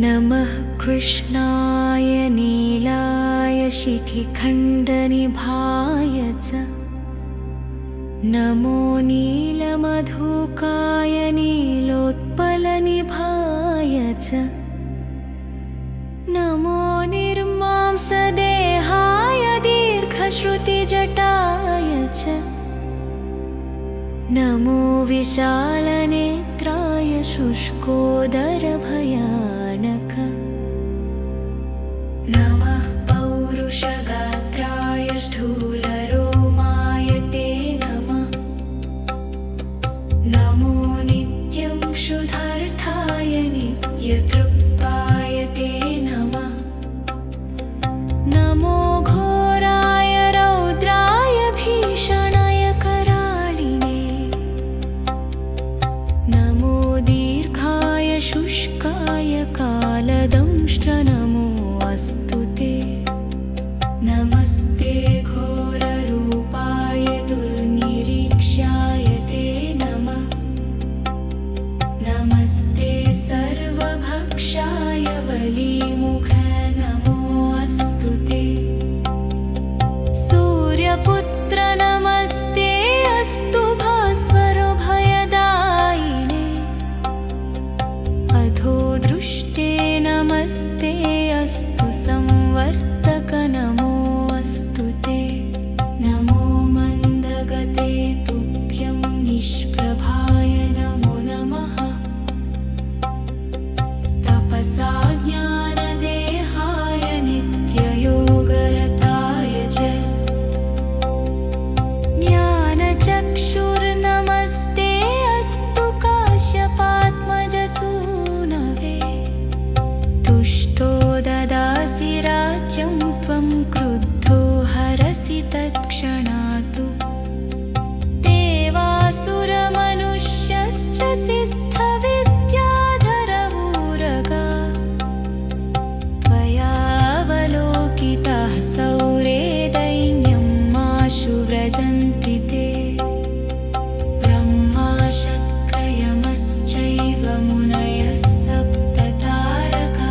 नमः कृष्णाय नीलाय शिखिखण्डनिभाय च नमो नीलमधुकाय नीलोत्पलनिभाय च नमो निर्मांसदेहाय दीर्घश्रुतिजटाय च नमो विशालनेत्राय शुष्कोदरभयानक नमः पौरुषगात्राय स्थूलरोमाय ते नमः नमो नित्यं क्षुधार्थाय नित्यतृप्ताय ते नमः नमो घोराय रौद्राय भीषणाय कराळिने नमो दीर्घाय शुष्काय कालदंष्ट्र नमो अस्तु ते नमस्ते घोररूपाय दुर्निरीक्ष्याय ते नमः नमस्ते सर्वभक्षाय बलिमुख नमो अस्तु ते सूर्यपुत्र नमस्ते अस्तु भास्वर भयदायिने अधो दृष्टे नमस्ते अस्तु संवर्तक नमो अस्तु ते नमो मन्दगते तुभ्यं निष्प्रभाय नमो नमः तपसा ज्ञानदेहाय नित्ययोगरताय च ज्ञानचक्षुर्नमस्ते अस्तु काश्यपात्मजसूनवे तुष्टो ददासि राज्यं त्वं क्रुद्धो हरसि तत्क्षणात् देवासुरमनुष्यश्च सिद्धविद्याधरवूरगा त्वयावलोकिताः सौरे दैन्यं माशु व्रजन्ति ते ब्रह्मा शक्रयमश्चैव मुनयः सप्ततारका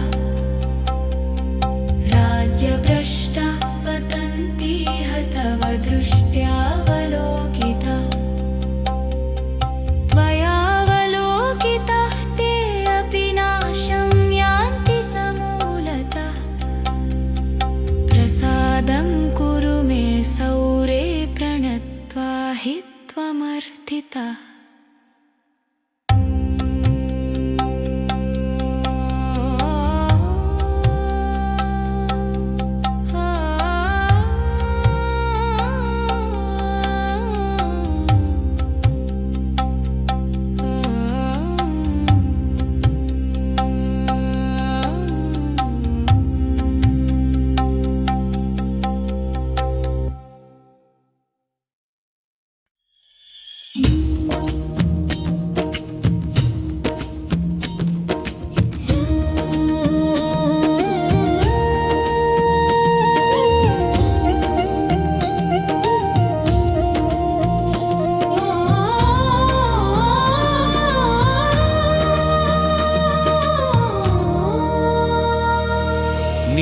राज्यभ्रष्टा पतन्तीह तव दृष्ट्यावलोकिता त्वयावलोकिताः ते अपि नाशं यान्ति समूलतः प्रसादं कुरु मे सौरे प्रणत्वा हि त्वमर्थितः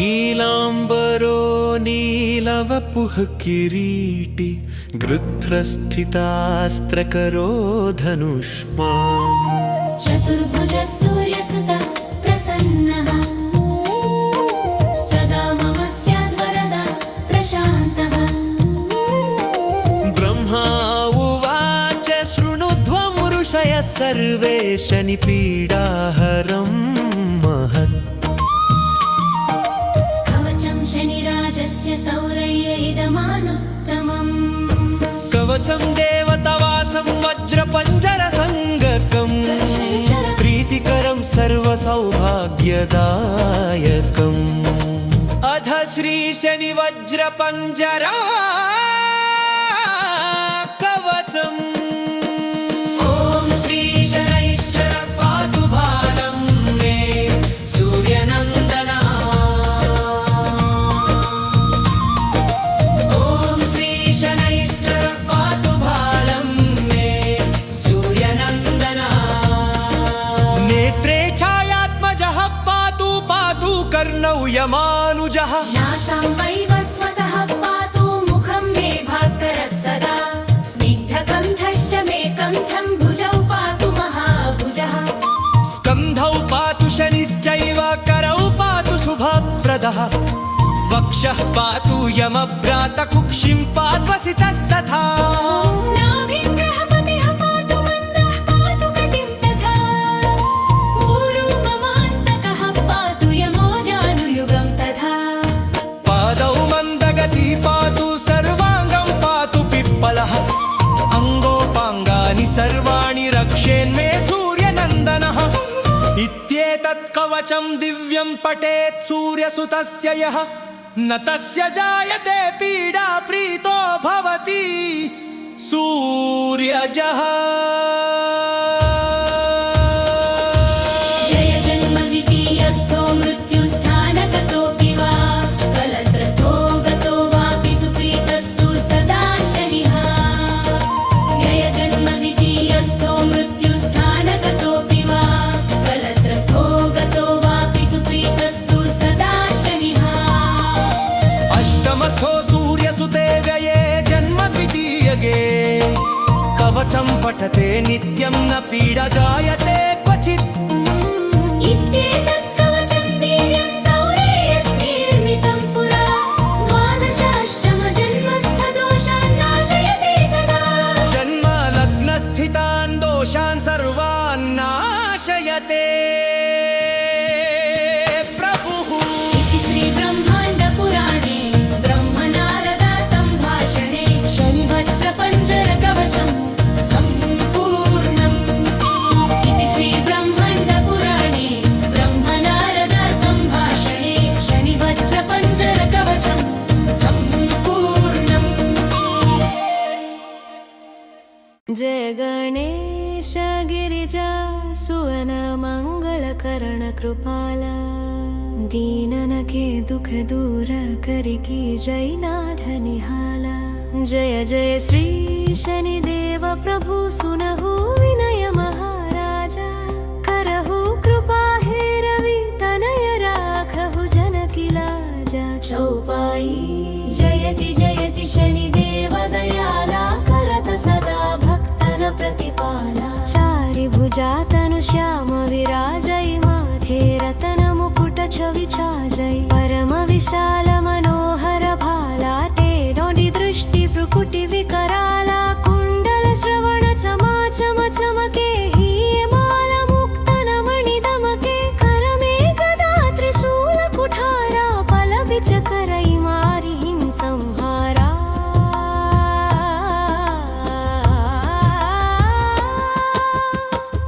नीलाम्बरो नीलवपुः किरीटी गृध्रस्थितास्त्रकरो धनुष्मान् चतुर्भुजः सूर्यसुतः प्रसन्नः सदा मम स्याद्वरदः प्रशान्तः ब्रह्मा उवाच शृणुध्वं ऋषयः सर्वे शनिपीडाहरं महत् कवचं शनिराजस्य सौरय्य इदमानुत्तमम् कवचं देवतवासं वज्रपञ्जरसङ्गकम् प्रीतिकरं सर्वसौभाग्यदायकम् अध श्रीशनिवज्रपञ्जरा कवचम् ॐ श्रीशनैश्चर पातु बालं मे सूर्यनन्दना ॐ श्रीशनैश्चर पातु बालं मे सूर्यनन्दना नेत्रे छायात्मजः पातु रामानुजः नासां वैवस्वतः पातु मुखं मे भास्करः सदा स्निग्धकण्ठश्च मे कण्ठं भुजौ पातु महाभुजः स्कन्धौ पातु शनिश्चैव करौ पातु शुभप्रदः वक्षः पातु यमभ्राता कुक्षिं पात्वसितस्तथा नाभिं बृहस्पतिः पातु मन्दः पातु कटिं तथा ऊरु ममान्तकः पातु यमो जानुयुगं तथा पादौ मन्दगती पातु सर्वाङ्गं पातु पिप्पलः अङ्गोपाङ्गानि सर्वाणि रक्षेन्मे सूर्यनन्दनः इत्येतत् कवचं दिव्यं पठेत् सूर्यसुतस्य यः न तस्य जायते पीडा प्रीतो भवति सूर्यजः जय जन्म द्वितीयस्थो मृत्युस्थानगतोऽपि वा कलत्रस्थो गतो वापि सुप्रीतस्तु सदा शनिः जय जन्म द्वितीयस्थो मृत्युस्थानगतोऽपि वा कलत्रस्थो गतो वापि सुप्रीतस्तु सदा शनिः अष्टमस्थो सूर्यसुते व्यये जन्म द्वितीयगे कवचं पठते नित्यं न पीडा जायते क्वचित् इत्येतत् कवचं दिव्यं सौरेयज्ञैर्मितं पुरा द्वादशाष्टमजन्मस्थदोषान् नाशयते सदा जन्म लग्नस्थितान् दोषान् सर्वान् नाशयते प्रभुः इति श्रीब्रह्माण्डपुराणे ब्रह्मनारद सम्भाषणे शनिवज्रपञ्जरकवचं सम्पूर्णम् इति श्रीब्रह्माण्डपुराणे ब्रह्मनारद सम्भाषणे शनिवज्रपञ्जरकवचं सम्पूर्णम् जय गणेश गिरिजा सुवन मंगलकरण कृपाला दीनन के दुख दूर करिकी जयनाथ निहाला जय जय श्री शनिदेव प्रभु सुनहु विनय महाराजा करहु कृपा हे रवि तनय राखहु जनकी लाजा चौपाई जयति जयति शनिदेव दयाला करत सदा भक्तन प्रतिपाला चारि भुजा तनु श्याम विराजय माथे रतन मुकुट छवि छाजय परम विशाल मनोहर भाला तेनोडि दृष्टि प्रकुटि विकराला कुण्डल श्रवण चमा चम चमके हीमाला मुक्तन मणि दमके करमे गदा त्रिशूल कुठारा पलबिच करई मारि हिं संहारा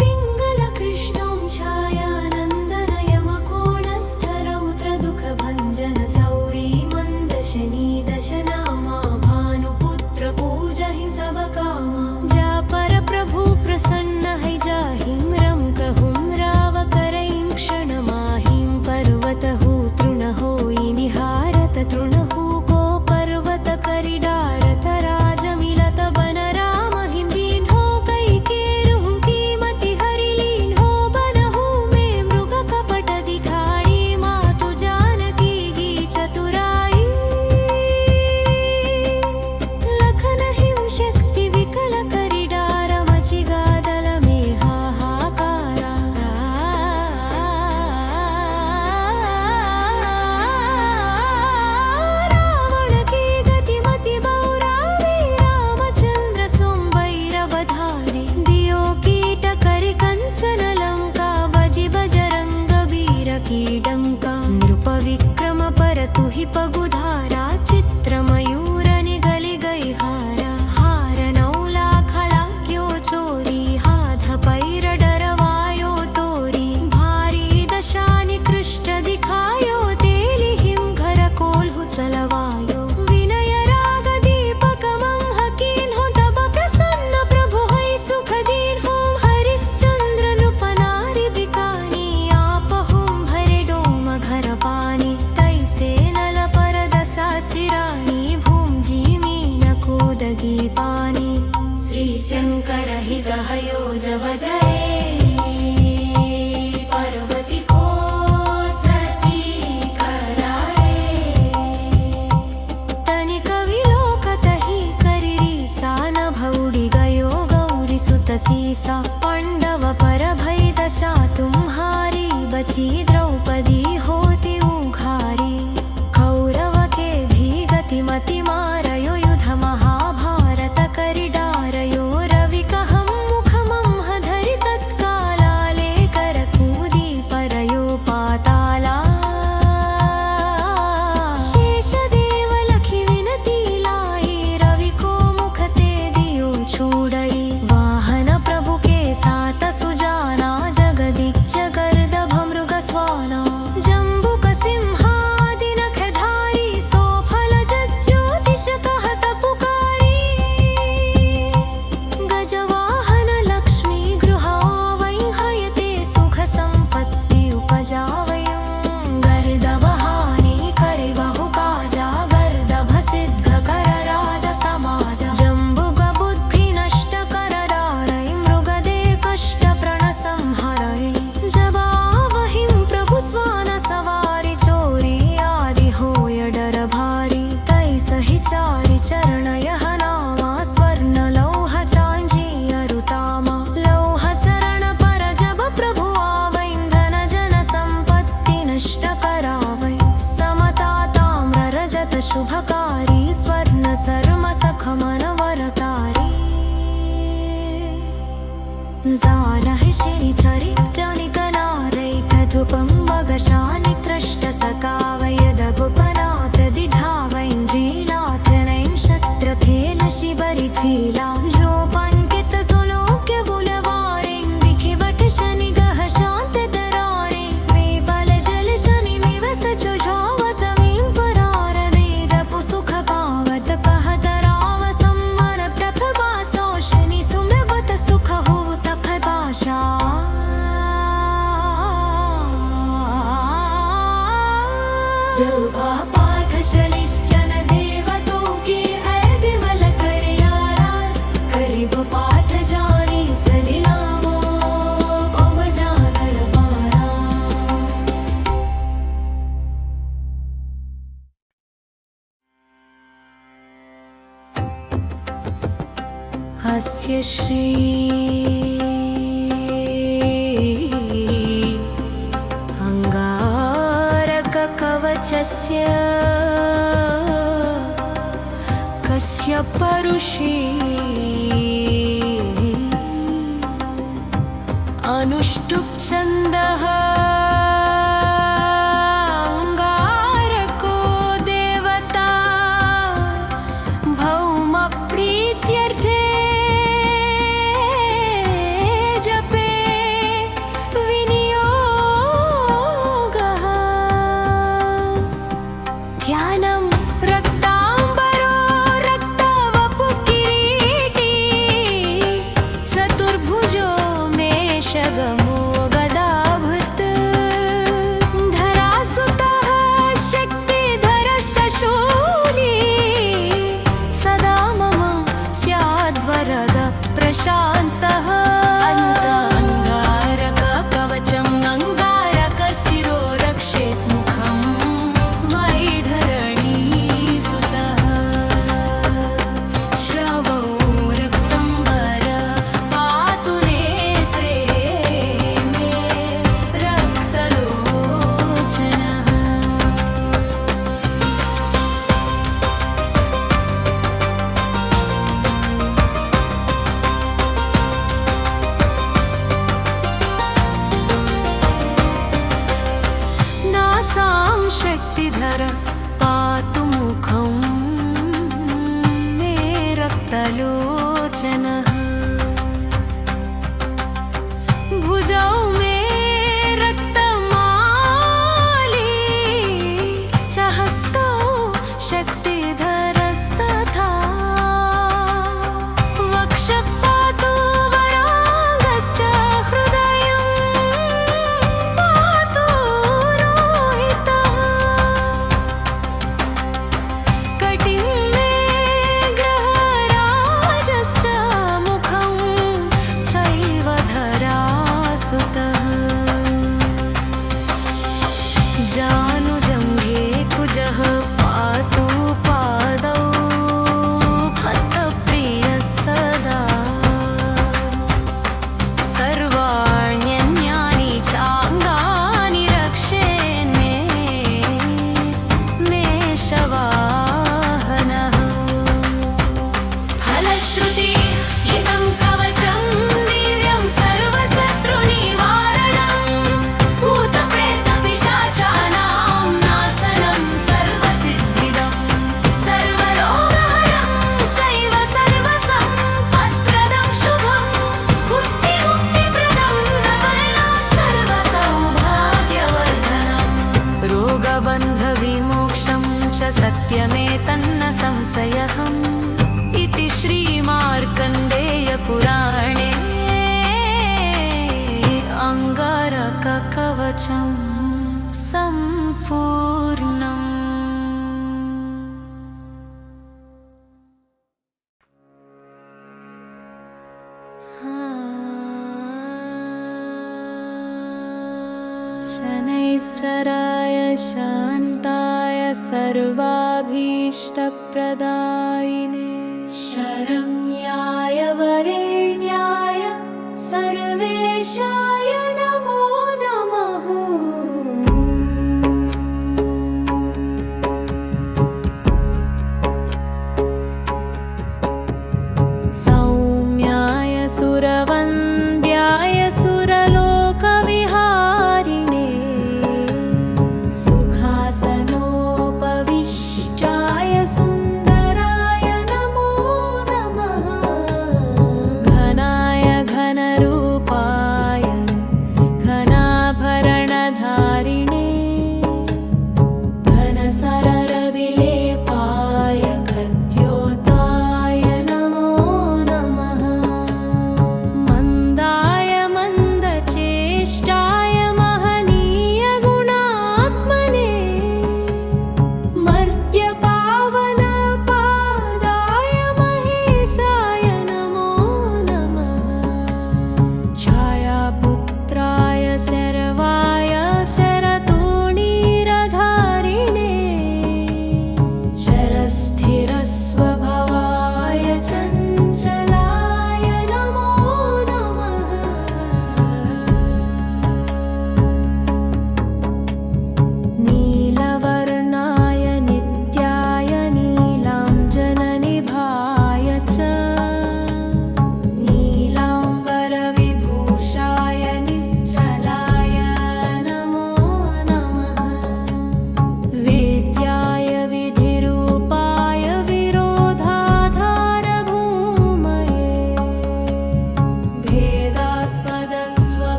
पिङ्गल कृष्णं छायानन्दनयमकोणस्थरौत्रदुःखभञ्जन सौरी मन्दशनी दशनामा भानुपुत्र पूजहि सबकामा जा परप्रभु प्रसन्न है जाहिं रं कहुं राव करैं क्षणमाहिं पर्वतहु तृणहोई निहारत तृणहु को पर्वत करिडारत राजमिलत बन राम हिंदीन हो कई केरुहु कीमति हरिलीन हो बनहु में मृग कपट दिखाड़ी मातु जानकी गी चतुराई लखन हिम शक्ति विकल करिडार मचिगादल में हाहाकारा रावण की गति मति बौरावी रामचंद्र सोमवैरवधारी दियो कीट करि कंचन लंका बजि बजरंग वीर की डंका नृप विक्रम परतु ही पगुधारा चित्र मयूर निगलि गई हारा हार नौ लाख लाग्यो चोरी हाथ पैर डरवायो तोरी भारी दशानि कृष्ट दिखायो तेली हिम घर कोल्हु चलवायो विनय राग दीपक मंह कीन हो तब प्रसन्न प्रभु है सुख दीन होम हरिश्चंद्र नृप नारी बिकानी आप होम भरे डोम घर पानी तैसे नल पर दशा सिरानी भूम जी मीन कूदगी पानी श्री शंकर ही गहयो जब जय पार्वती को सती कराए सीसा पांडव पर भय दशा तुम्हारी बची द्रौपदी होती उघारी कौरव के भी गति मति मारयो युध महाभारत करि डारयो रवि कहम मुखमं धरि तत्कालाले कर कूदी परयो पाताला शेष देव लखी विनती लाई रवि को मुख ते दियो छोड़ई वाहन प्रभु के साथ सुजाना जगदिच्छ गर्दभ मृग स्वाना जम्बुक सिंहादि नखधारी सोफल ज्योतिष कहत पुकारी गजवाहन लक्ष्मी गृहावै हयते सुख संपत्ति उपजावयं गर्दभ हानि करे बहु काजा गर्दभ सिद्ध कर राज समाज जम्बुक बुद्धि नष्ट कर दारै मृगदे कष्ट प्रण संहरै जबावहिं प्रभु स्वान सवारी चोरी आदि होय डर भारी तै सहि चारि चरण यह नामा स्वर्ण लौह चांजी अरुतामा लौह चरण पर जब प्रभु आवै धन जन संपत्ति नष्ट करावै समता ताम्र रजत शुभकारी स्वर्ण सर्म सखमन वरकारी जालहि श्री चरित्र निकनादै कधुपं बगशानि त्रष्ट सकावयदभुपनाथ दिधावैञ्जीलाथ नैं शत्र खेल शिबरिथीला जोपंकित सुलोक्य बुलवारें विखिवट शनि गह शांत दरारे वेबल जल शनि निवस जुझावत वीं परार वेद पुसुख पावत कहत राव सम्मन प्रभवा सो शनि सुमृवत सुख होत फलपाशा जलवा पाथ चलिश्चन देवतों के है विमल कर यारा करीब पाठ जानी सदिलामो अब जानर पारा हस्य श्री अंगारककवचस्य कश्यप ऋषि अनुष्टुप् छन्दः अंगारको देवता भौम प्रीत्यर्थे जपे विनियोगः ध्यानं रक्ताम्बरो रक्तवपुकिरीटी चतुर्भुजो मेषगमो गदाभृत् धरासुतः शक्तिधरस्य शूली सदा मम स्याद्वरद प्रशान्तः अंगारककवचम् अंगारकशिरो रक्षेत् मुखं वैधरणीसुतः श्रवो रक्तम्बर पातु नेत्रे मे रक्तलोचनः नासां शक्तिधर पातु मुखं मे रक्तलोचनः भुजौ मे रक्तमाली च हस्तौ शक्तिधरस्तथा वक्षः पातु वराङ्गश्च हृदयं पातु रोहितः कटिं मे ग्रहराजश्च मुखं चैव धरासुतः जानुजङ्घे कुजः पातु पादौ वृषवाहनः फलश्रुति इदं कवचं दिव्यं सर्वशत्रुनिवारणं भूतप्रेतपिशाचानां नाशनं सर्वसिद्धिदं सर्वरोगहरं चैव सर्वसम्पत्प्रदं शुभं बुद्धिमुक्तिप्रदं नवर्णात् सर्वसौभाग्यवर्धनम् रोगबन्धविमोक्षं च सत्यमेतन्न संशयः इति श्रीमार्कण्डेयपुराणे अङ्गारककवचं सम्पूर्णम्। शनैश्चराय शान्ताय सर्वाभीष्टप्रदायिने शरण्याय वरेण्याय सर्वेशाय नमो नमः सौम्याय सुरवन्द्याय सुरलोकविहारिणे सुखासनोपविष्टाय सुन्दराय नमो नमः घनाय घनरूपाय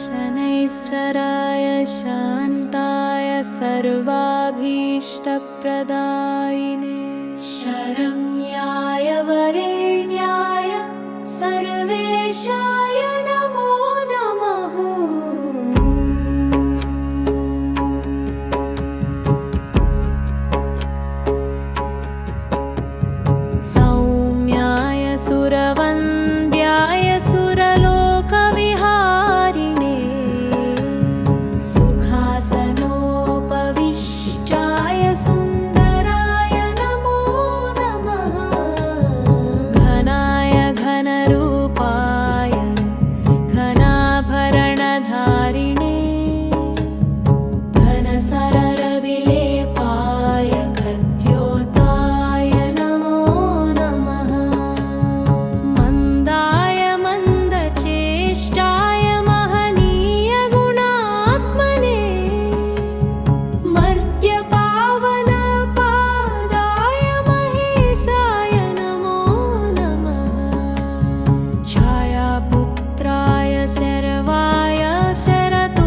शनैश्चराय शान्ताय सर्वाभीष्टप्रदायिने शरण्याय वरेण्याय सर्वेशाय नमो नमः सौम्याय सुरवन्द्याय सुरलोकविहारिणे सुखासनोपविष्टाय सुन्दराय नमो नमः घनाय घनरूपाय घनाभरणधारिणे घनसररविलेपाय खद्योताय नमो नमः मन्दाय मन्दचेष्टाय महनीयगुणात्मने मर्त्यपावनपादाय महेशाय नमो नमः छायापुत्राय शर्वाय शरतोणीरधारिणे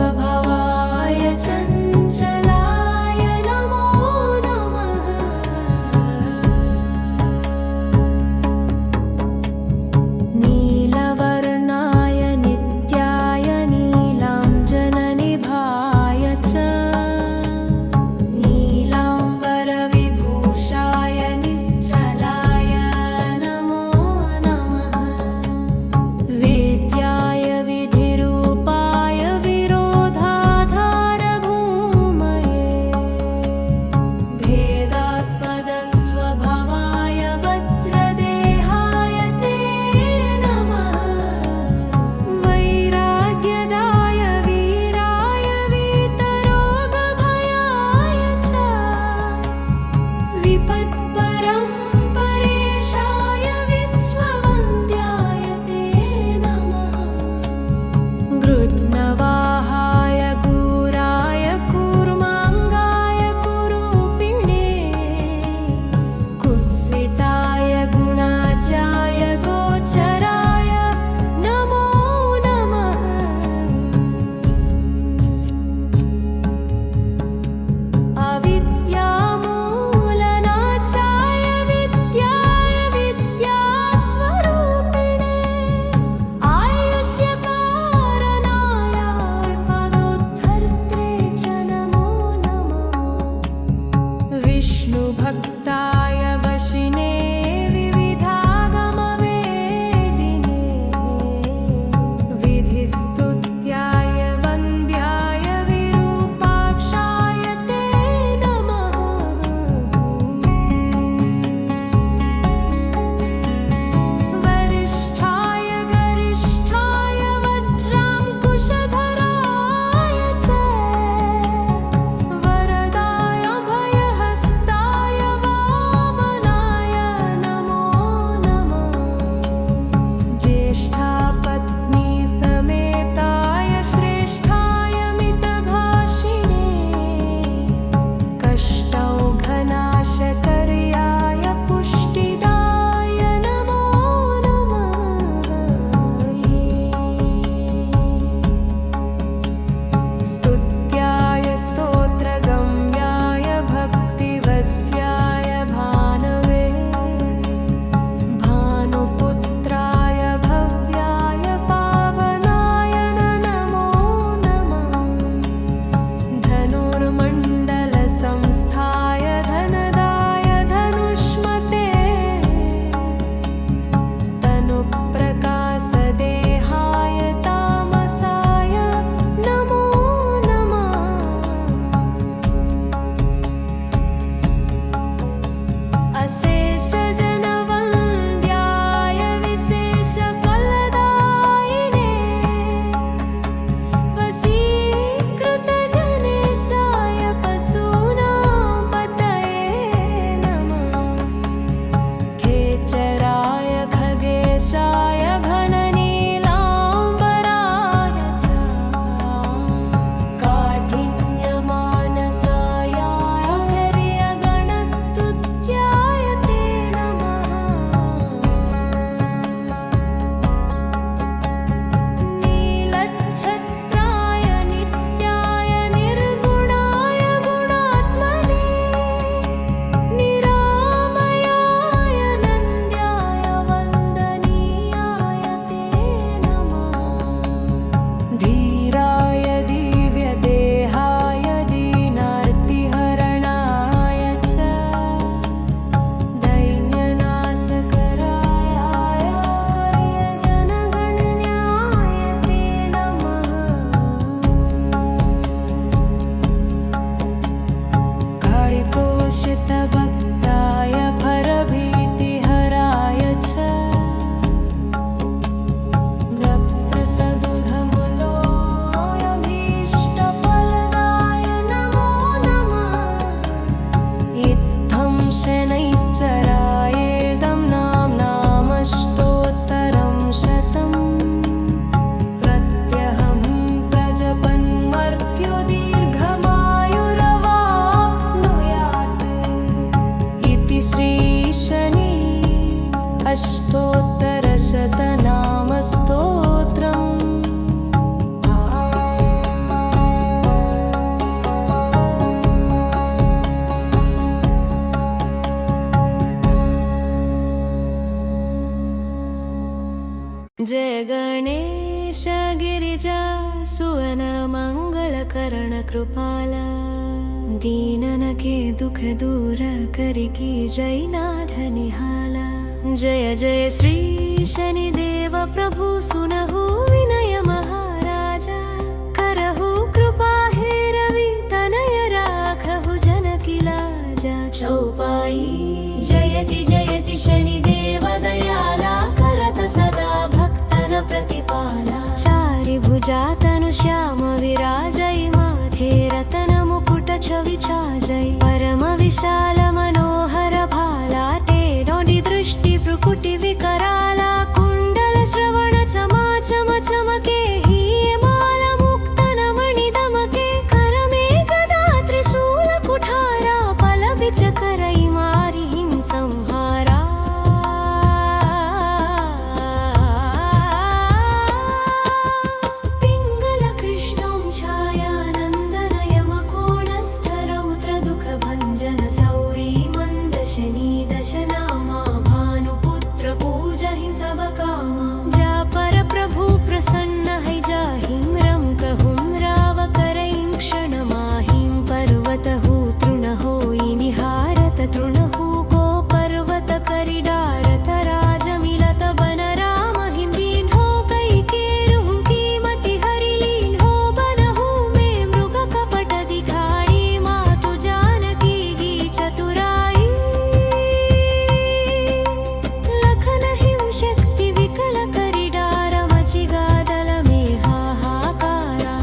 शरस्थिरस्वभवाय चञ्चलाय नमो नमः नीलवर्णाय नित्याय नीलाञ्जननिभाय च नीलाम्बरविभूषाय निश्चलाय नमो नमः वेद्याय विधिरूपाय विरोधाधारभूमये भेदास्पदस्वभवाय वज्रदेहाय ते नमः वैराग्यदाय वीराय वीतरोगभयाय च विपत्परं परेशाय विश्ववन्द्याय ते नमः गृध्नवाहाय गुराय कूर्माङ्गाय कुरूपिणे कुत्सिताय गुणाचाय गोचराय नमो नमः अविद्यामूलनाशाय विद्याय विद्यास्वरूपिणे आयुष्यकारणाय पदोद्धर्त्रे च नमो नमः विष्णुभक्ताय वशिने विविधागमवेदिने विधिस्तुत्याय वन्द्याय विरूपाक्षाय ते नमः वरिष्ठाय गरिष्ठाय वज्राङ्कुशधराय च वरदाय भयहस्ताय वा तोषितभक्ताय भरभीतिहराय च नृप्रसदुधमुलोऽयभीष्टफलदाय नमो नमः इत्थं शनैश्चरायेदं नाम्नामष्टोत्तरं शतम् प्रत्यहं प्रजपन्मर्त्यो दीर्घमायुरवाप्नुयात् इति श्रीशनि अष्टोत्तरशतनामस्तोत्रम् जय गणेश गिरिजा सुवन मंगलकरण कृपाला दीनन के दुख दूर करिकी जय नाथ निहाला जय जय श्री शनिदेव प्रभु सुनहु विनय महाराजा करहु कृपा हे रवि तनय राखहु जनकी लाजा चौपाई जयति जयति शनिदेव दयाला करत सदा भक्तन प्रतिपाला चारि भुजा तनु श्याम विराजय माथे रतन मुकुट छवि छाजय परम विशाल मनोहर भाला तेरोडि दृष्टि भ्रुकुटि विकराला कुंडल श्रवण चमा चम चमके हीये माल मुक्तन मणि दमके कर में गदा त्रिशूल कुठारा पल बिच करई मारि हिं संहारा पिंगल कृष्णं छायानन्दनयमकोणस्थरौत्रदुःखभञ्जन सौरी मन्द शनि दशनामा भानुपुत्र पूजहि सब कामा जा पर प्रभु प्रसन्न है जाहिं रम कहूं राव करईं क्षण माहिं पर्वत हो तृण होई निहारत तृण हो को पर्वत करिडारत राज मिलत बन राम हिंदीन हो कई केरुं कीमति हरिलीन हो बनहु में मृग कपट दिखाड़ी मातु जानकी गी चतुराई लखन हिम शक्ति विकल करिडार मचिगादल में हाहाकारा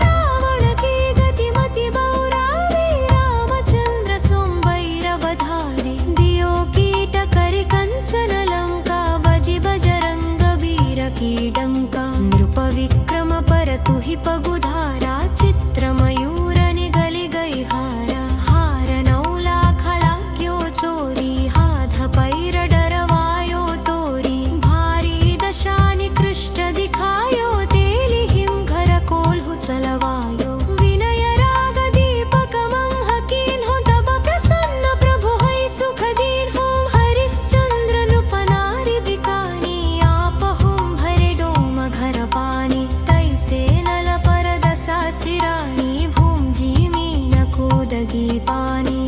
रावण की गति मति बौरावे रामचंद्र सोमवैर बधारे दियो कीट करि कंचन लंका बजि बजरंग वीर की डंका नृप विक्रम पर तुहि पगुधारा चित्र मयूर निगलि गई हारा हार 9 लाख लाक्यो चोरी हाथ पैर डरवायो तोरी भारी दशा निकृष्ट दिखायो तेली हिम घर कोल्हु चलवायो विनय राग दीपक मंह कीन हो तब प्रसन्न प्रभु है सुख दीन हो हरिश्चंद्र नृप नारी बिकानी आप हुम भरे डोम घर पानी तैसे नल पर दशा सिरानी भूम जी मीन कूदगी पानी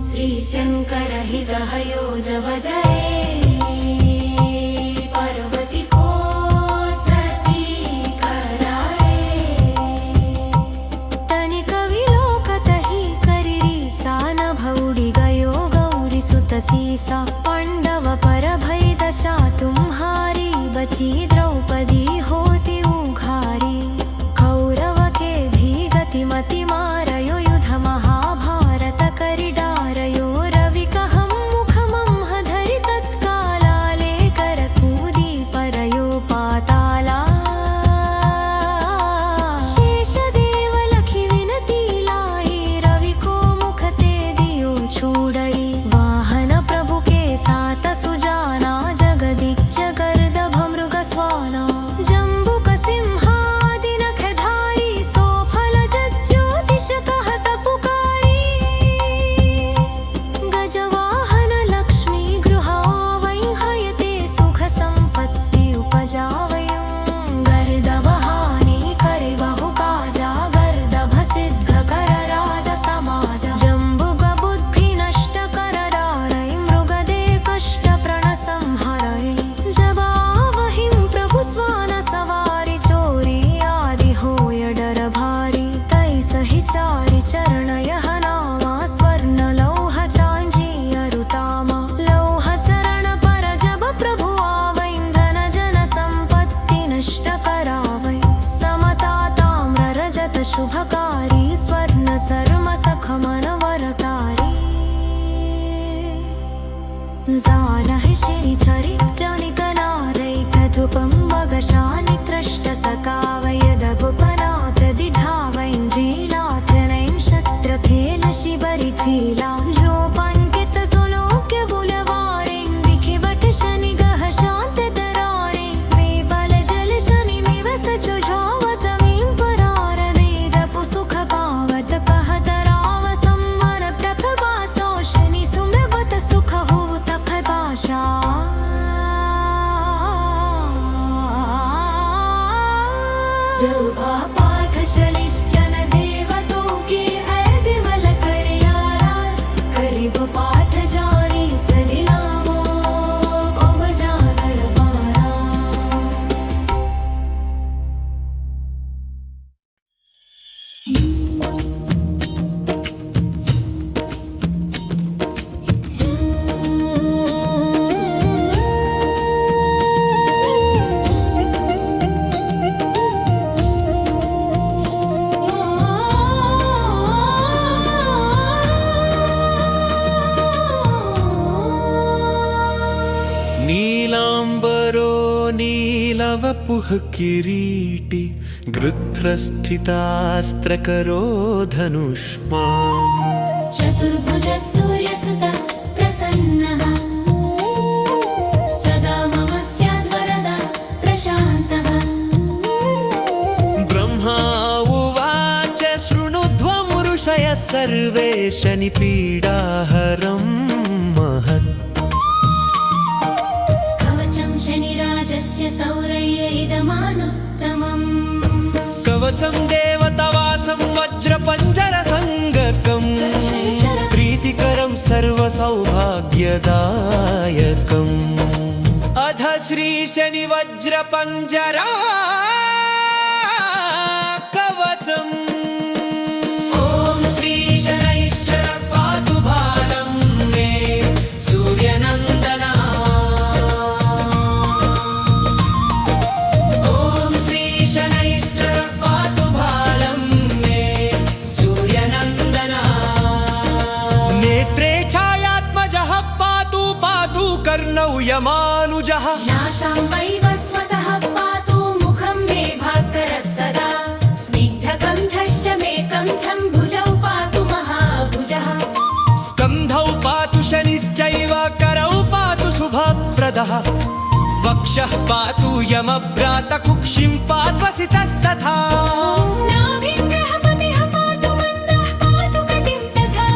श्री शंकर हि गहयो जब जय पार्वती को सती कराए तनिक विलोकत ही करिरी सान भौडी गयो गौरी सुत सीसा पांडव पर भय दशा तुम्हारी बची द्रौपदी होती उघारी कौरव के भी गति मति मारयो युध महाभारत करिडारयो रवि कहम मुखमं धरि तत्काला लेकर कूदी परयो पाताला शेष देव लखि विनती लाई रवि को मुख ते दियो छूडई वाहन प्रभु के साथ सुजाना जगदिक जगर्दभ मृग स्वाना जम सत शुभकारी स्वर्ण सर्म सखमनवरकारी जालहि श्री चरित्रनिकनादैकधुपं मगशानि त्रष्ट सकावयदभुपनाथ दिधावैञ्जीलाथ नैं शत्रखेल शिबरिचीला जो पंकित सुलोक्य बुलवारें विखिवट शनि गह शांत दरारे वे बल जल शनि में वस जुझावतमीं परार वेदपु सुख पावत कह दराव सम्मन प्रभवासो शनि सुमृवत सुख हो तख भाषा जल्वा पाथ चलिश्चन देवतों की है विमल कर यारा करीब पाठ जानी सदिलामो अब जानर पारा नीलाम्बरो नीलवपुः किरीटी गृध्रस्थितास्त्रकरो धनुष्मान् चतुर्भुज सूर्यसुतः प्रसन्नः सदा मम स्याद्वरदा प्रशान्तः ब्रह्मा उवाच शृणुध्वं ऋषयः सर्वे शनिपीडाहरं महत् कवचं शनिराजस्य सौरय्य इदमानुत्तमम् कवचं देवतवासं वज्रपञ्जरसङ्गकम् प्रीतिकरं सर्वसौभाग्यदायकम् अध श्रीशनिवज्रपञ्जरा कवचम् ॐ श्रीशनैश्चर पातु बालं मे सूर्यनन्दना ॐ श्रीशनैश्चर पातु बालं मे सूर्यनन्दना नेत्रे छायात्मजः पातु पातु कर्णौ यमानुजः नासां वैवस्वतः पातु मुखं मे भास्करः सदा स्निग्धकण्ठश्च मे कण्ठं भुजौ पातु महाभुजः स्कन्धौ पातु शनिश्चैव करौ पातु शुभप्रदः वक्षः पातु यमभ्रात कुक्षिं पात्वसितस्तथा नाभिं ग्रहपतिः पातु मन्दः पातु कटिं तथा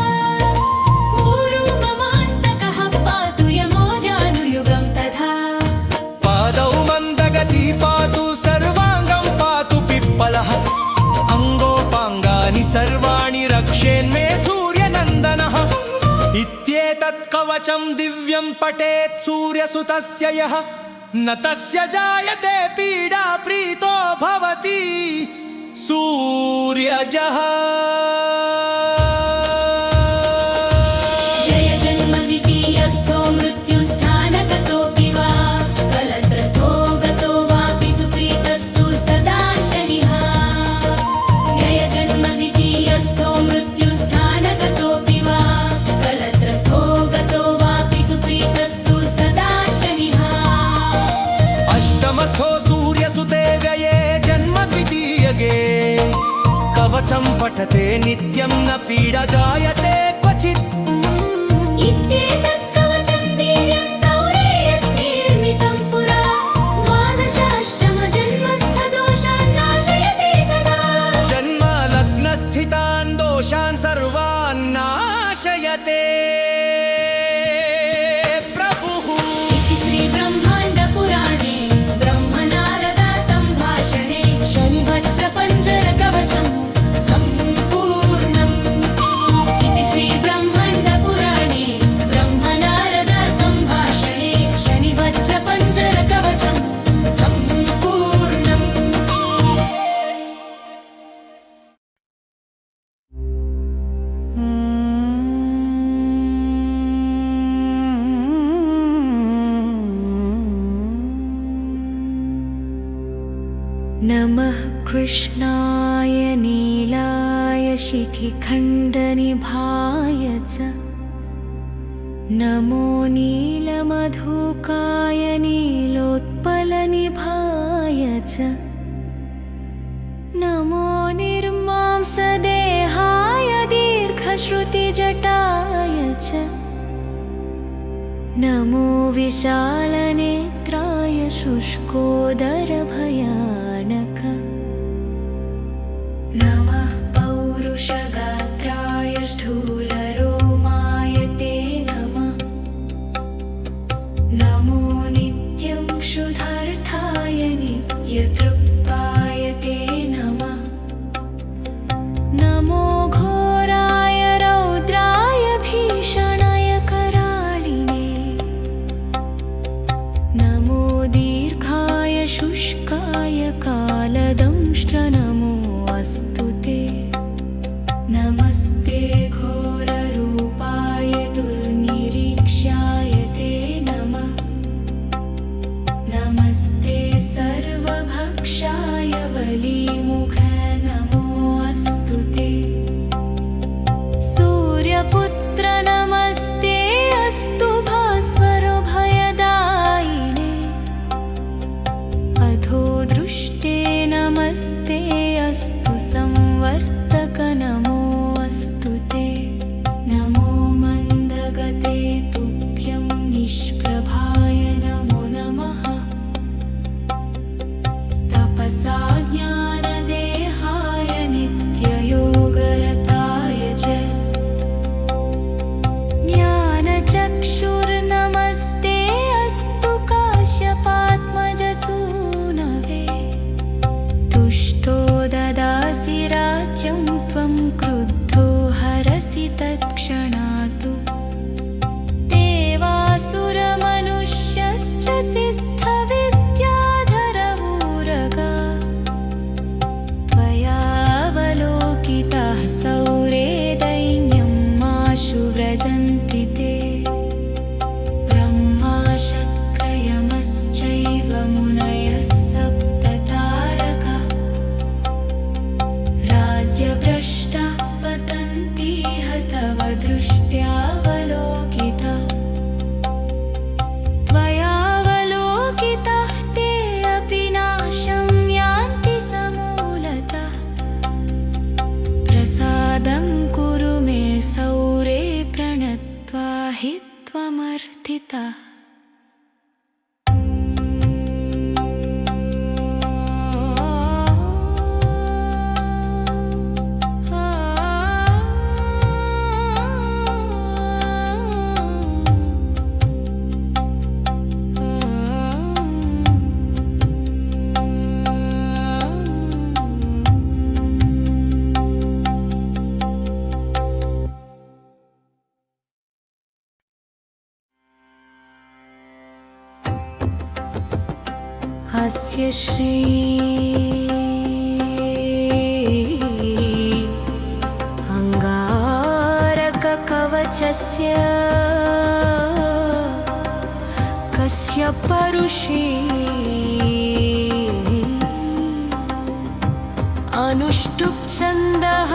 ऊरू ममान्तकः पातु यमो जानुयुगं तथा पादौ मन्दगती पातु सर्वाङ्गं पातु पिप्पलः अङ्गोपाङ्गानि सर्वाणि रक्षेन्मे सूर्यनन्दनः इत्येतत् कवचं दिव्यं पठेत् सूर्यसुतस्य यः न तस्य जायते पीडा प्रीतो भवति सूर्यजः जय जन्म द्वितीयस्थो मृत्युस्थानगतोऽपि वा कलत्रस्थो गतो वापि सुप्रीतस्तु सदा शनिः जय जन्म द्वितीयस्थो मृत्युस्थानगतोऽपि वा कलत्रस्थो गतो वापि सुप्रीतस्तु सदा शनिः अष्टमस्थो सूर्यसुते व्यये जन्म द्वितीयगे कवचं पठते नित्यं न पीडा जायते क्वचित् इत्येतत् कवचं दिव्यं सौरेयद्निर्मितं पुरा द्वादशाष्टमजन्मस्थदोषान् नाशयते सदा जन्म लग्नस्थितान् दोषान् सर्वान् नाशयते प्रभुः इति श्रीब्रह्माण्डपुराणे ब्रह्मनारदा सम्भाषणे शनिवज्रपञ्जरकवचं सम्पूर्णम् कृष्णाय नीलाय शिखिखण्डनिभाय च नमो नीलमधुकाय नीलोत्पलनिभाय च नमो निर्मांसदेहाय दीर्घश्रुतिजटाय च नमो विशालनेत्राय शुष्कोदरभयानक नमः पौरुषगात्राय स्थूलरोमाय ते नमः नमो नित्यं क्षुधार्थाय नित्यतृप्ताय ते नमः नमो घोराय रौद्राय भीषणाय कराळिने नमो दीर्घाय शुष्काय कालदंष्ट्र नमो अस्तु ते नमस्ते घोररूपाय दुर्निरीक्ष्याय ते नमः नमस्ते सर्वभक्षाय बलिमुख नमो अस्तु ते सूर्यपुत्र नमस्ते अस्तु भास्वर भयदायिने अधोदृष्टे नमस्ते अस्तु संवर्तक नमो अस्तु ते नमो मन्दगते तुभ्यं निष्प्रभाय नमो नमः तपसा ज्ञानदेहाय नित्ययोगरताय च ज्ञानचक्षुर्नमस्ते अस्तु काश्यपात्मजसूनवे तुष्टो ददासि राज्यं त्वं क्रुद्धो हरसि तत्क्षणात् देवासुरमनुष्यश्च सिद्धविद्याधरवूरगा त्वयावलोकिताः सौरे दैन्यं माशु व्रजन्ति ते ब्रह्मा शक्रयमश्चैव मुनयः सप्ततारका राज्यभ्रष्टा पतन्तीह तव दृष्ट्यावलोकिता त्वयावलोकिताः ते अपि नाशं यान्ति समूलतः प्रसादं कुरु मे सौरे प्रणत्वा हि त्वमर्थितः अस्य श्री अङ्गारककवचस्य कस्य परुषी अनुष्टुप् छन्दः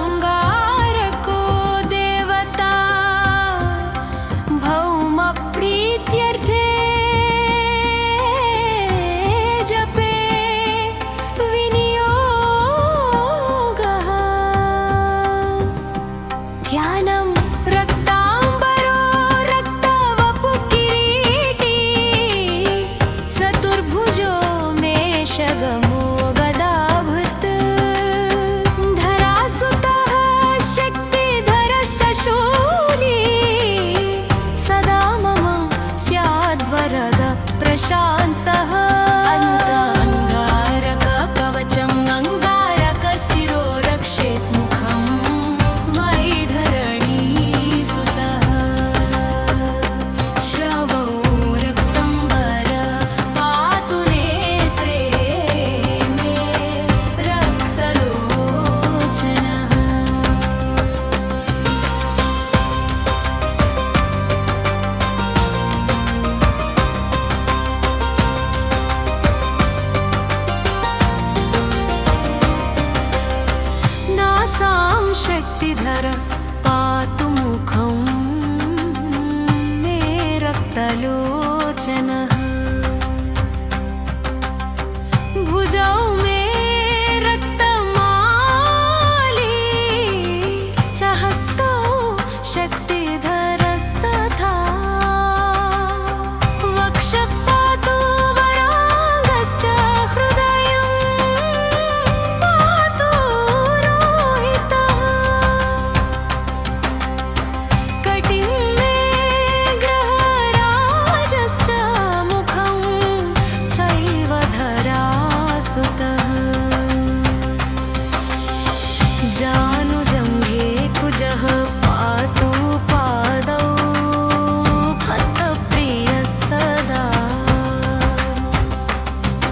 अङ्गारको देवता भौमप्रीत्यर्थे जपे विनियोगः ध्यानं रक्ताम्बरो रक्तवपुकिरीटी चतुर्भुजो मेषगमो गदाभृत् धर पातु मुखं मे रक्तलोचनः भुजौ मे रक्तमाली च हस्तौ शक्तिधरस्तथा वक्षः पातु वराङ्गश्च हृदयं पातु रोहितः कटिं मे ग्रहराजश्च मुखं चैव धरासुतः जानुजम्भे कुजः पातु पादौ खत्तप्रियः सदा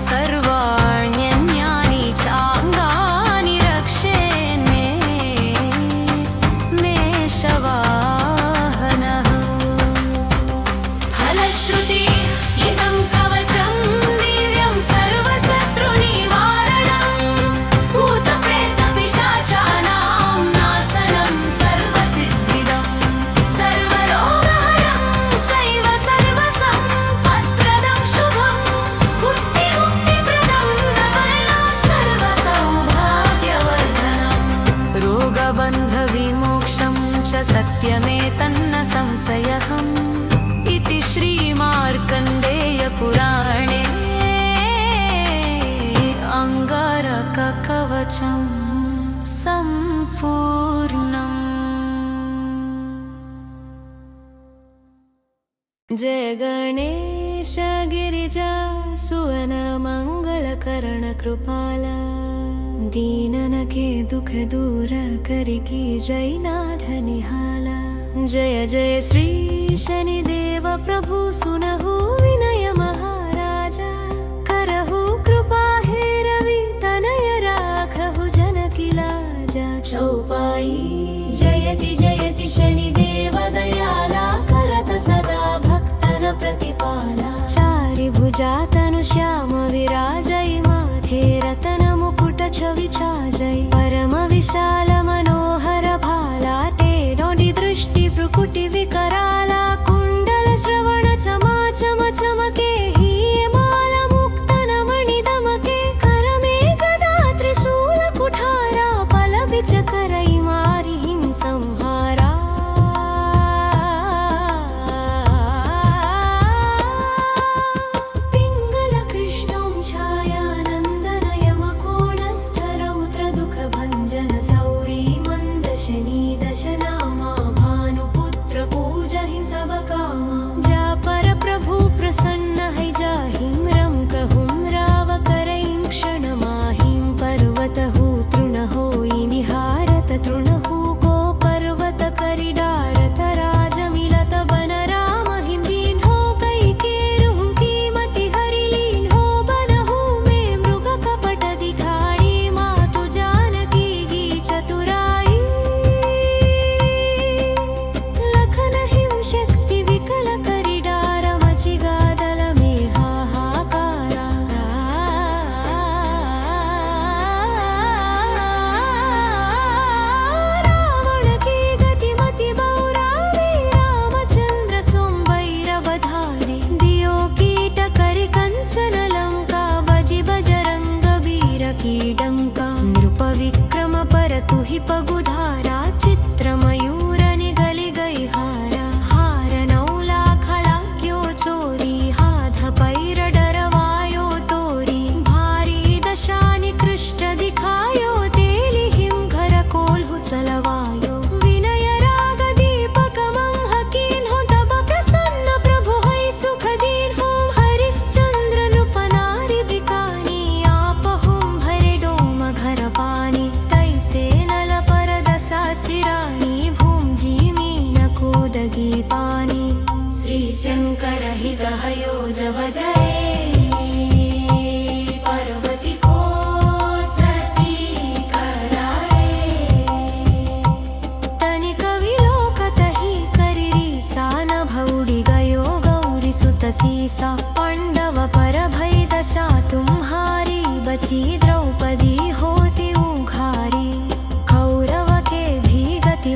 सर्वाण्यन्यानि चाङ्गानि रक्षेन्मे मेषवाहनः फलश्रुति इदं कवचं दिव्यं सर्वशत्रुनिवारणं भूतप्रेतपिशाचानां नाशनं सर्वसिद्धिदं सर्वरोगहरं चैव सर्वसम्पत्प्रदं शुभं बुद्धिमुक्तिप्रदं नवर्णात् सर्वसौभाग्यवर्धनम् रोगबन्धविमोक्षं च सत्यमेतन्न संशयः इति श्रीमार्कण्डेयपुराणे अङ्गारककवचं सम्पूर्णम्। जय गणेश गिरिजा सुवन मंगलकरण कृपाला दीनन के दुख दूर करिकी जयनाथ निहाला जय जय श्री शनिदेव प्रभु सुनहु विनय महाराजा करहु कृपा हे रवि तनय राखहु जनकी लाजा चौपाई जयति जयति शनिदेव दयाला करत सदा भक्तन प्रतिपाला चारि भुजा तनु श्याम विराजय माथे रतन मुकुट छवि छाजय परम विशाल मनोहर भाला टेडोडि दृष्टि भ्रुकुटि विकराला कुण्डल श्रवण चमा चम चमके हीयमाल मुक्तन मणि दमके करमे गदा त्रिशूल कुठारा पल बिच करई मारि हिं संहारा पिङ्गल कृष्णं छायानन्दनय मकोणस्थरौत्र दुःखभञ्जन सौरी मन्दशनी दशनामा भानुपुत्र पूजहि सब कामा जा पर प्रभु प्रसन्न है जाहिं रं कहुं राव करैं क्षणमाहिं पर्वत हो तृण होई निहारत तृण हो गो पर्वत करिडारत राज मिलत बन राम हिंदीन हो कई केरुं कीमति हरिलीन हो बन हो में मृग कपट दिखाड़ी मातु जानकी गी चतुराई लखन हिम शक्ति विकल करिडार मचिगादल में हाहाकारा रावण की गति मति बौरावे रामचंद्र सोमवैर बधारे दियो कीट करि कंचन लंका बजि बजरंग वीर की डंका नृप विक्रम पर तुहि पगुधारा चित्र मयूर निगलि गई हारा हार नौ लाख लाग्यो चोरी हाथ पैर डरवायो तोरी भारी दशानि कृष्ट दिखायो तेली हिम घर कोल्हु चलवायो विनय राग दीपक मम हकीन हो तब प्रसन्न प्रभु है सुख दीन हो हरिश्चंद्र नृप नारी बिकानी आप हुम भरे डोम घर पानी तैसे नल पर दशा सिरानी भूम जी मीन कूदगी पानी श्री शंकर हि गहयो जब जय पार्वती को सती कराए तनिक विलोकत ही करिरी सान भौडी गयो गौरी सुत सीसा पांडव पर भय दशा तुम्हारी बची द्रौपदी होती उघारी कौरव के भी गति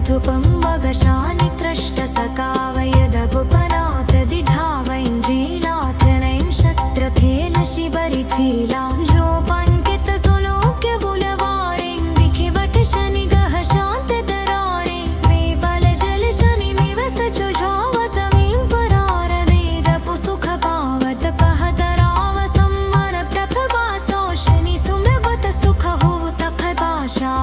धूपं वगशानि त्रष्टसकावयदगुपनाथ दिधावैञ्जीलाथ नैं शत्रफेलशिबरिचीला जोपङ्कित सुलोक्य बुलवारें विखिवट शनि गह शान्ततरारे मे बलजल शनि मिवस जुझावतमीं परारवेदपु सुख पावत कहतराव सम्मन प्रभवासो शनि सुमृवत सुख हो तपभाषा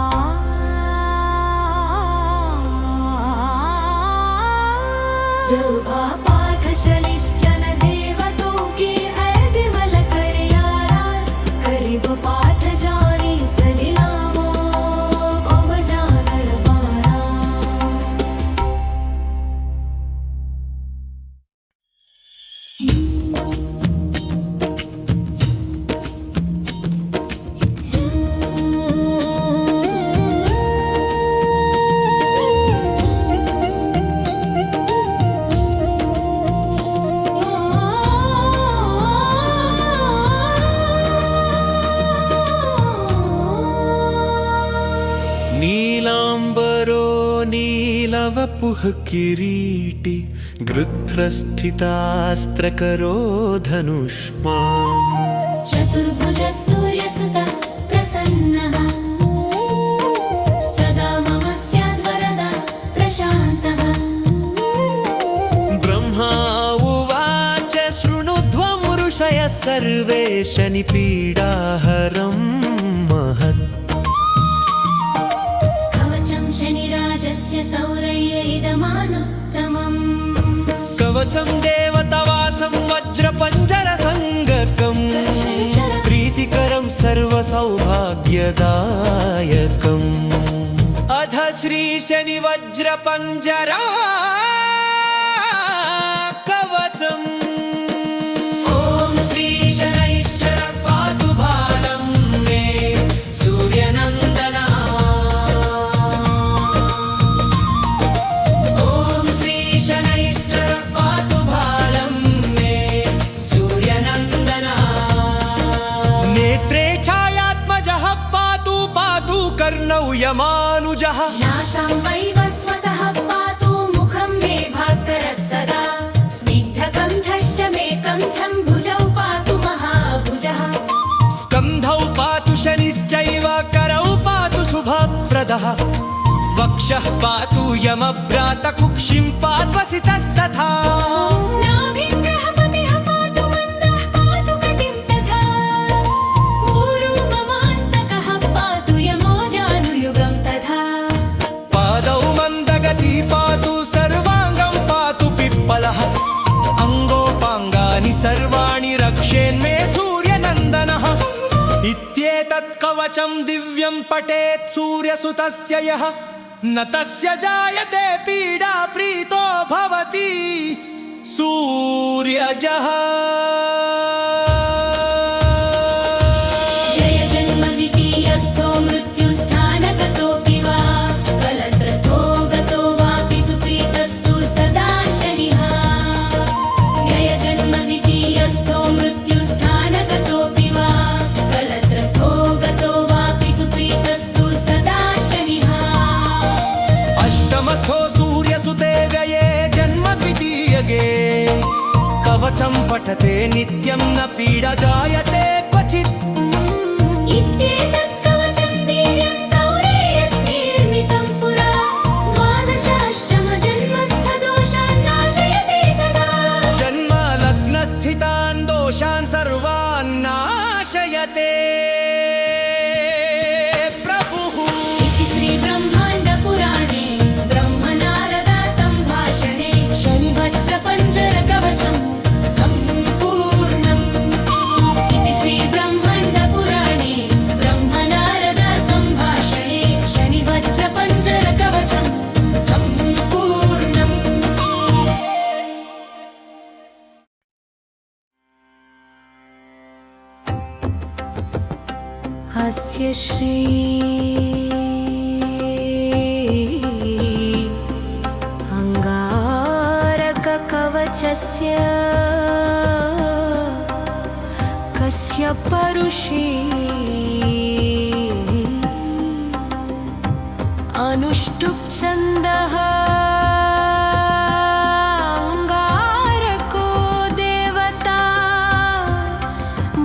जौभा पाठ शलिश्चन देवतों के ऐ विमल कर यारा करीब पाठ जानी सलिलामो अब जानर पारा नीलाम्बरो नीलवपुः किरीटी गृध्रस्थितास्त्रकरो धनुष्मान् चतुर्भुजः सूर्यसुतः प्रसन्नः सदा मम स्याद्वरदः प्रशान्तः ब्रह्मा उवाच शृणुध्वं ऋषयः सर्वे शनिपीडाहरं महत् कवचं शनिराजस्य सौरय्य इदमानुत्तमम् कवचं देवतवासं वज्रपञ्जरसङ्गकम् प्रीतिकरं सर्वसौभाग्यदायकम् अध श्रीशनिवज्रपञ्जरा कवचम् ॐ श्रीशनैश्चर पातु बालं मे सूर्यनन्दना ॐ श्रीशनैश्चर पातु बालं मे सूर्यनन्दना नेत्रे छायात्मजः पातु पातु कर्णौ यमानुजः नासां वैवस्वतः पातु मुखं मे भास्करः सदा स्निग्धकण्ठश्च मे कण्ठं भुजौ पातु महाभुजः स्कन्धौ पातु शनिश्चैव करौ पातु शुभप्रदः वक्षः पातु यमभ्रातकुक्षिं पात्वसितस्तथा नाभिं बृहस्पतिः पातु मन्दः पातु कटिं तथा ऊरू ममान्तकः पातु यमो जानुयुगं तथा पादौ मन्दगती पातु सर्वाङ्गं पातु पिप्पलः अङ्गोपाङ्गानि सर्वाणि रक्षेन्मे सूर्यनन्दनः इत्येतत् कवचं दिव्यं पठेत् सूर्यसुतस्य यः न तस्य जायते पीडा प्रीतो भवति सूर्यजः जय जन्म द्वितीयस्थो मृत्युस्थानगतोऽपि वा कलत्रस्थो गतो वापि सुप्रीतस्तु सदा शनिः जय जन्म द्वितीयस्थो मृत्युस्थानगतोऽपि वा कलत्रस्थो गतो वापि सुप्रीतस्तु सदा शनिः अष्टमस्थो सूर्यसुते व्यये जन्म द्वितीयगे कवचं पठते नित्यं न पीडा जायते क्वचित् इत्येतत् कवचं दिव्यं सौरेयत्निर्मितं पुरा द्वादशाष्टमजन्मस्थदोषान् नाशयते सदा जन्म लग्नस्थितान् दोषान् सर्वान् नाशयते प्रभुः इति श्रीब्रह्माण्डपुराणे ब्रह्मनारद सम्भाषणे शनिवज्रपञ्जरकवचं सम्पूर्णम् इति श्रीब्रह्माण्डपुराणे ब्रह्मनारद सम्भाषणे शनिवज्रपञ्जरकवचं सम्पूर्णम् अस्य श्री अङ्गारककवचस्य कस्य परुषे अनुष्टुप् छन्दः अङ्गारको देवता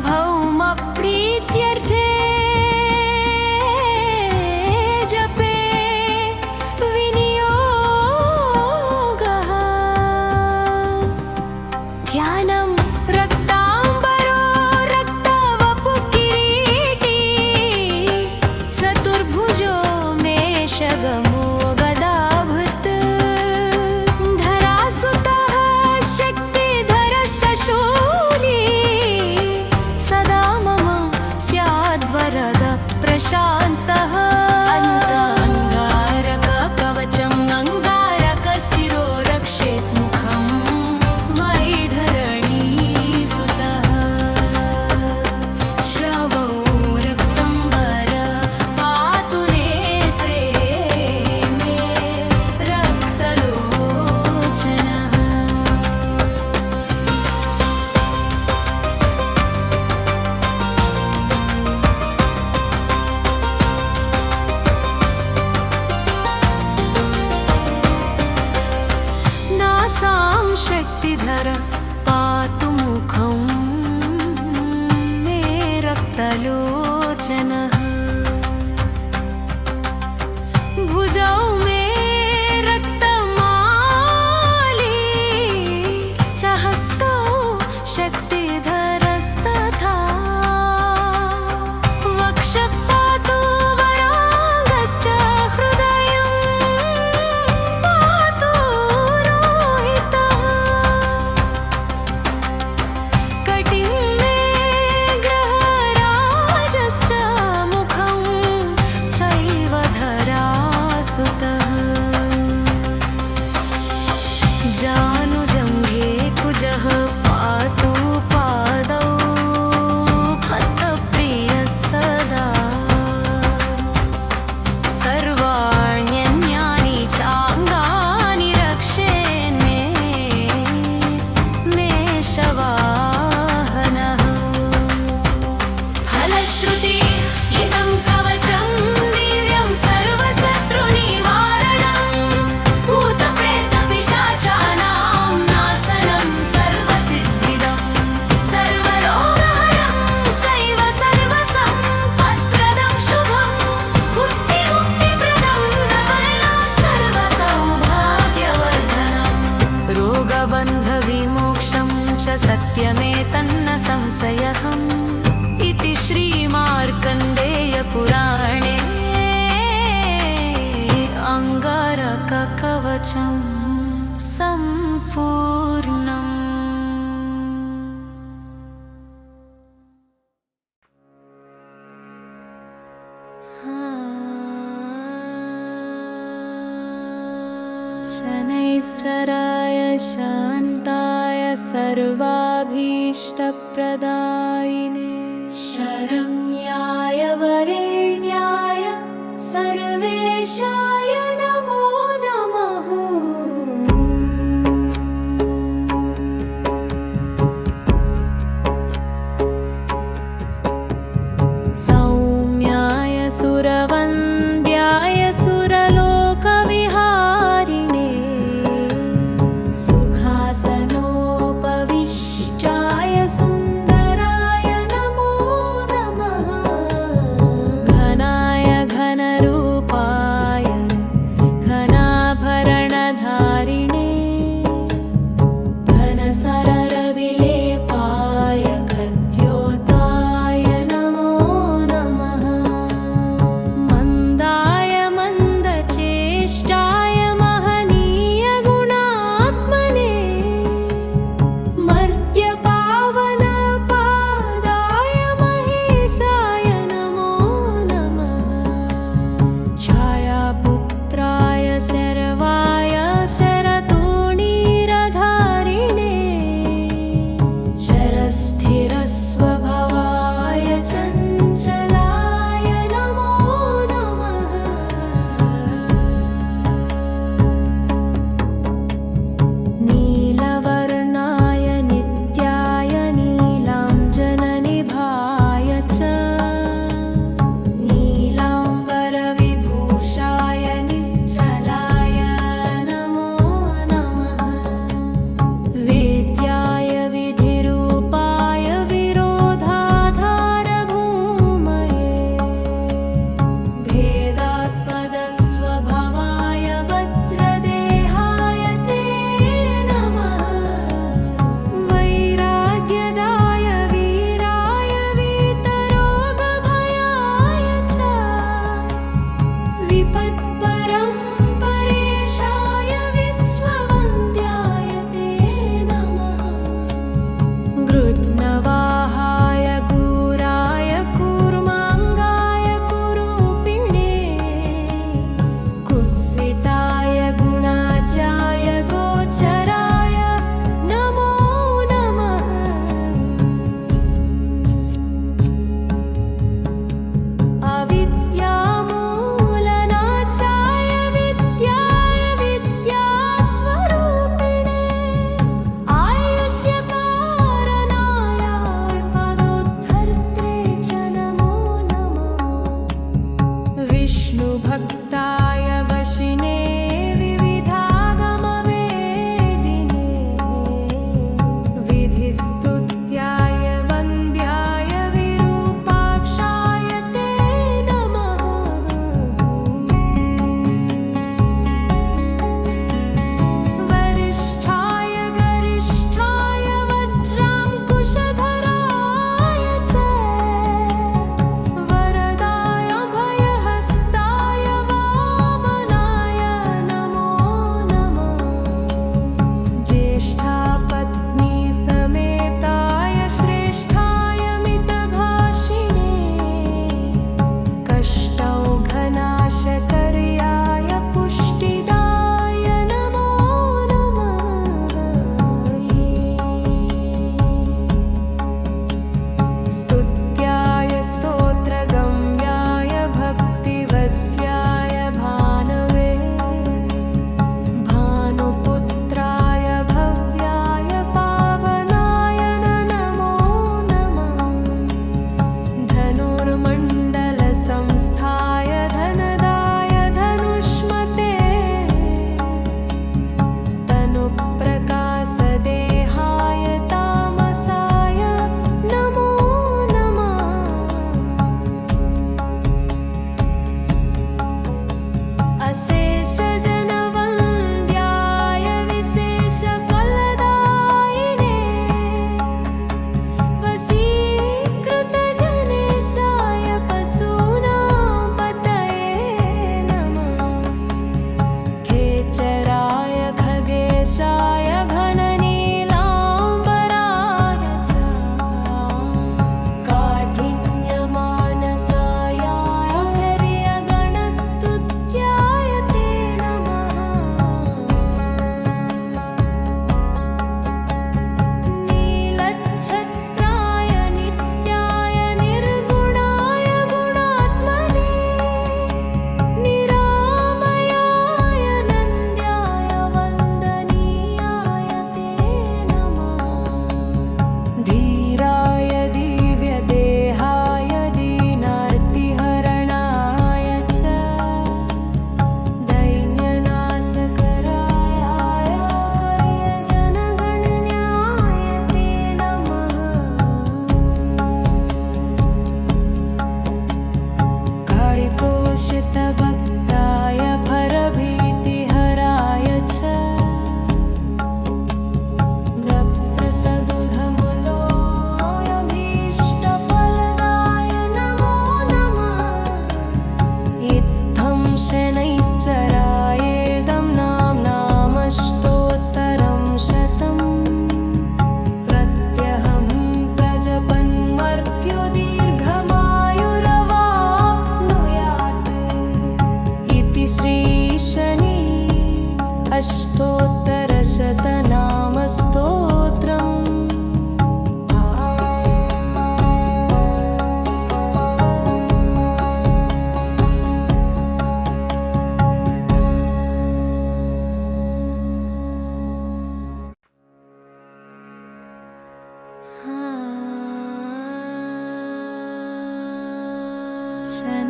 भौमप्रीत्यर्थे जपे विनियोगः ध्यानं रक्ताम्बरो रक्तवपुकिरीटी चतुर्भुजो मेषगमो गदाभृत् धरासुतः शक्तिधरस्य शूली सदा मम स्याद्वरद प्रशान्तः अङ्गारककवचम् अङ्गारकशिरो रक्षेत् मुखं वैधरणीसुतः श्रवो रक्तम्बर पातु नेत्रे मे रक्तलोचनः नासां शक्तिधर पातु मुखं मे रक्तलोचनः भुजौ मे रक्तमाली च हस्तौ शक्तिधरस्तथा वक्षः पातु वराङ्गश्च हृदयं पातु रोहितः कटिं मे ग्रहराजश्च मुखं चैव धरासुतः जानुजङ्घे कुजः पातु पादौ खत्तप्रियः सदा सर्वाण्यन्यानि चाङ्गानि रक्षेन्मे मेषवाहनः फलश्रुति इदं कवचं दिव्यं सर्वशत्रुनिवारणं भूतप्रेतपिशाचानां नाशनं सर्वसिद्धिदं सर्वरोगहरं चैव सर्वसम्पत्प्रदं शुभं बुद्धिमुक्तिप्रदं नवर्णा सर्वसौभाग्यवर्धनम् रोगबन्धविमोक्षं च सत्यमेतन्न संशयः इति श्रीमार्कण्डेयपुराणे अङ्गारककवचं सम्पूर्णम्। शनैश्चराय शान्ताय सर्वाभीष्टप्रदायिने शरण्याय वरेण्याय सर्वेशाय नमो नमः। सौम्याय सुरवन्द्याय सुरलोकविहारिणे सुखासनोपविष्टाय सुन्दराय नमो नमः। घनाय घनरूपाय अष्टोत्तरशतनामस्तोत्रम्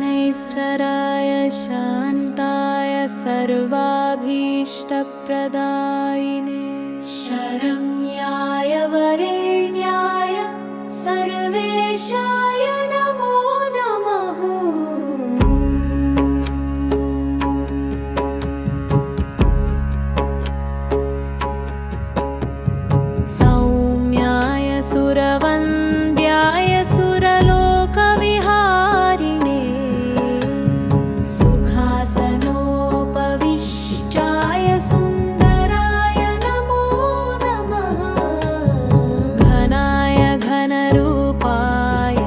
शनैश्चराय शान्ताय सर्वाभीष्टप्रदायिने शरण्याय वरेण्याय सर्वेशाय नमो नमः सौम्याय सुरवन्द्याय सुरलोकविहारिणे सुखासनोपविष्टाय सुन्दराय नमो नमः घनाय घनरूपाय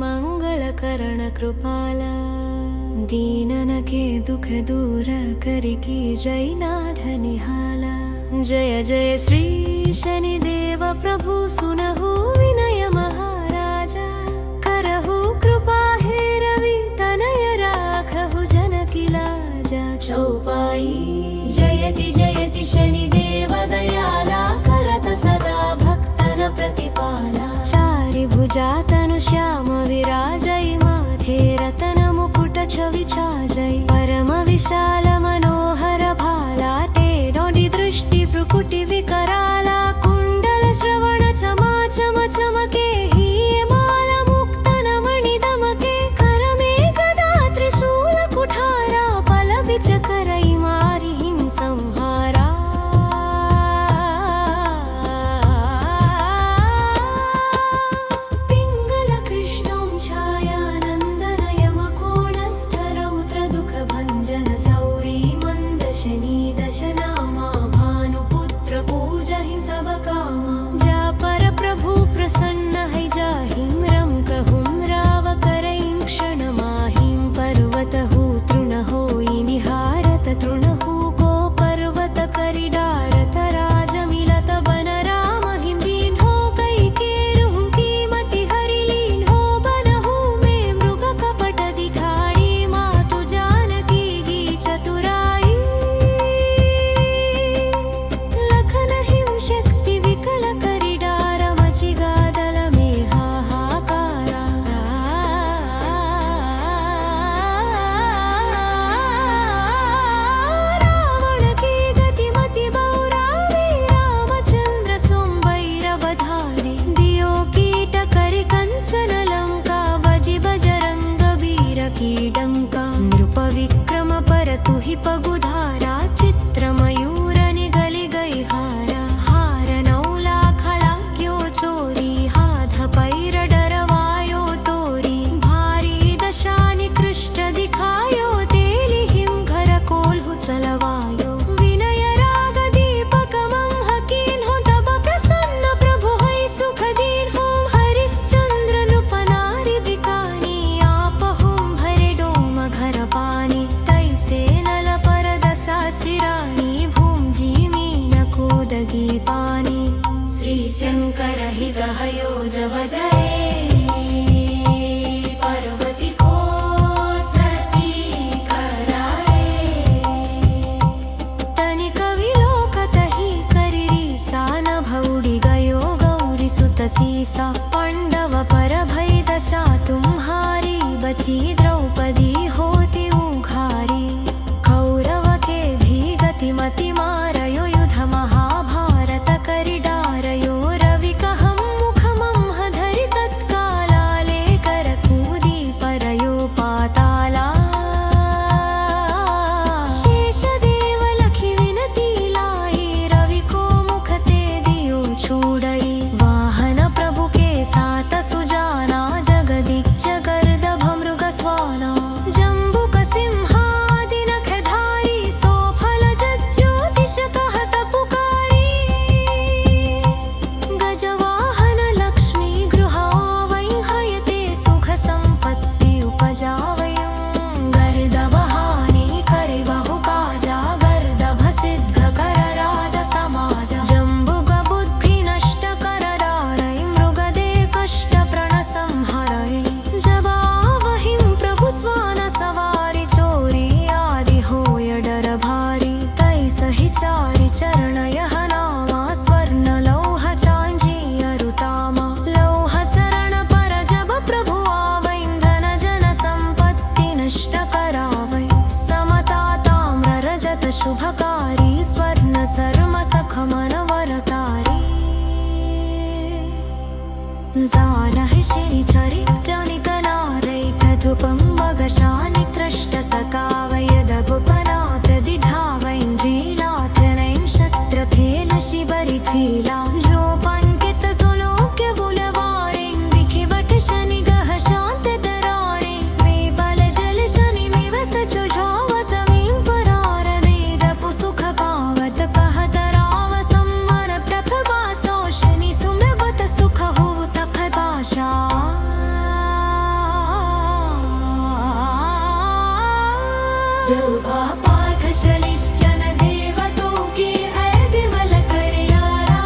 मंगल करण कृपाला दीनन के दुख दूर कर की जय नाथ निहाला जय जय श्री शनिदेव प्रभु सुनहु विनय महाराजा करहु कृपा हे रवि तनय राखहु जनकी लाजा चौपाई जयति जयति शनिदेव दयाला करत सदा भक्तन प्रतिपाला चारि भुजा तनु श्याम विराजय माथे रतन मुकुट छवि छाजय परम विशाल मनोहर भाला तेनोडि दृष्टि भ्रुकुटि विकराला कुण्डल श्रवण चमा चम चमके हीमाल मुक्तन मणि दमके करमे गदा त्रिशूल कुठारा पल बिच करई मारि हिं संहारा पिङ्गल कृष्णं छायानन्दनयमकोणस्थरौत्रदुःखभञ्जन सौरी मन्दशनी दशनामा भानुपुत्र पूजहि सब कामा जा पर प्रभु प्रसन्न है जाहिं रं कहुं राव करैं क्षणमाहिं पर्वतहु तृणहोई निहारत तृणहु को पर्वत करिडारत राजमिलत बन राम हिंदीन हो कई केरुहु कीमति हरिलीन हो बनहु में मृग कपट दिखाड़ी मातु जानकी गी चतुराई लखन हिम शक्ति विकल करिडार मचिगादल में हाहाकारा रावण की गति मति बौरावी रामचंद्र सोमवैर बधारी दियो कीट करि कंचन लंका बजि बजरंग वीर की डंका नृप विक्रम पर तुहि पगुधारा चित्र मयूर निगलि गई हारा हार नौ लाख लाग्यो चोरी हाथ पैर डरवायो तोरी भारी दशानि कृष्ट दिखायो तेली हिम घर कोल्हु चलवायो विनय राग दीपक मंह कीन हो तब प्रसन्न प्रभु है सुख दीन हो हरिश्चंद्र नृप नारी बिकानी आप हुम भरे डोम घर पानी तैसे नल पर जलवा पाठशलिश्चन देवतों के ऐ विमल कर यारा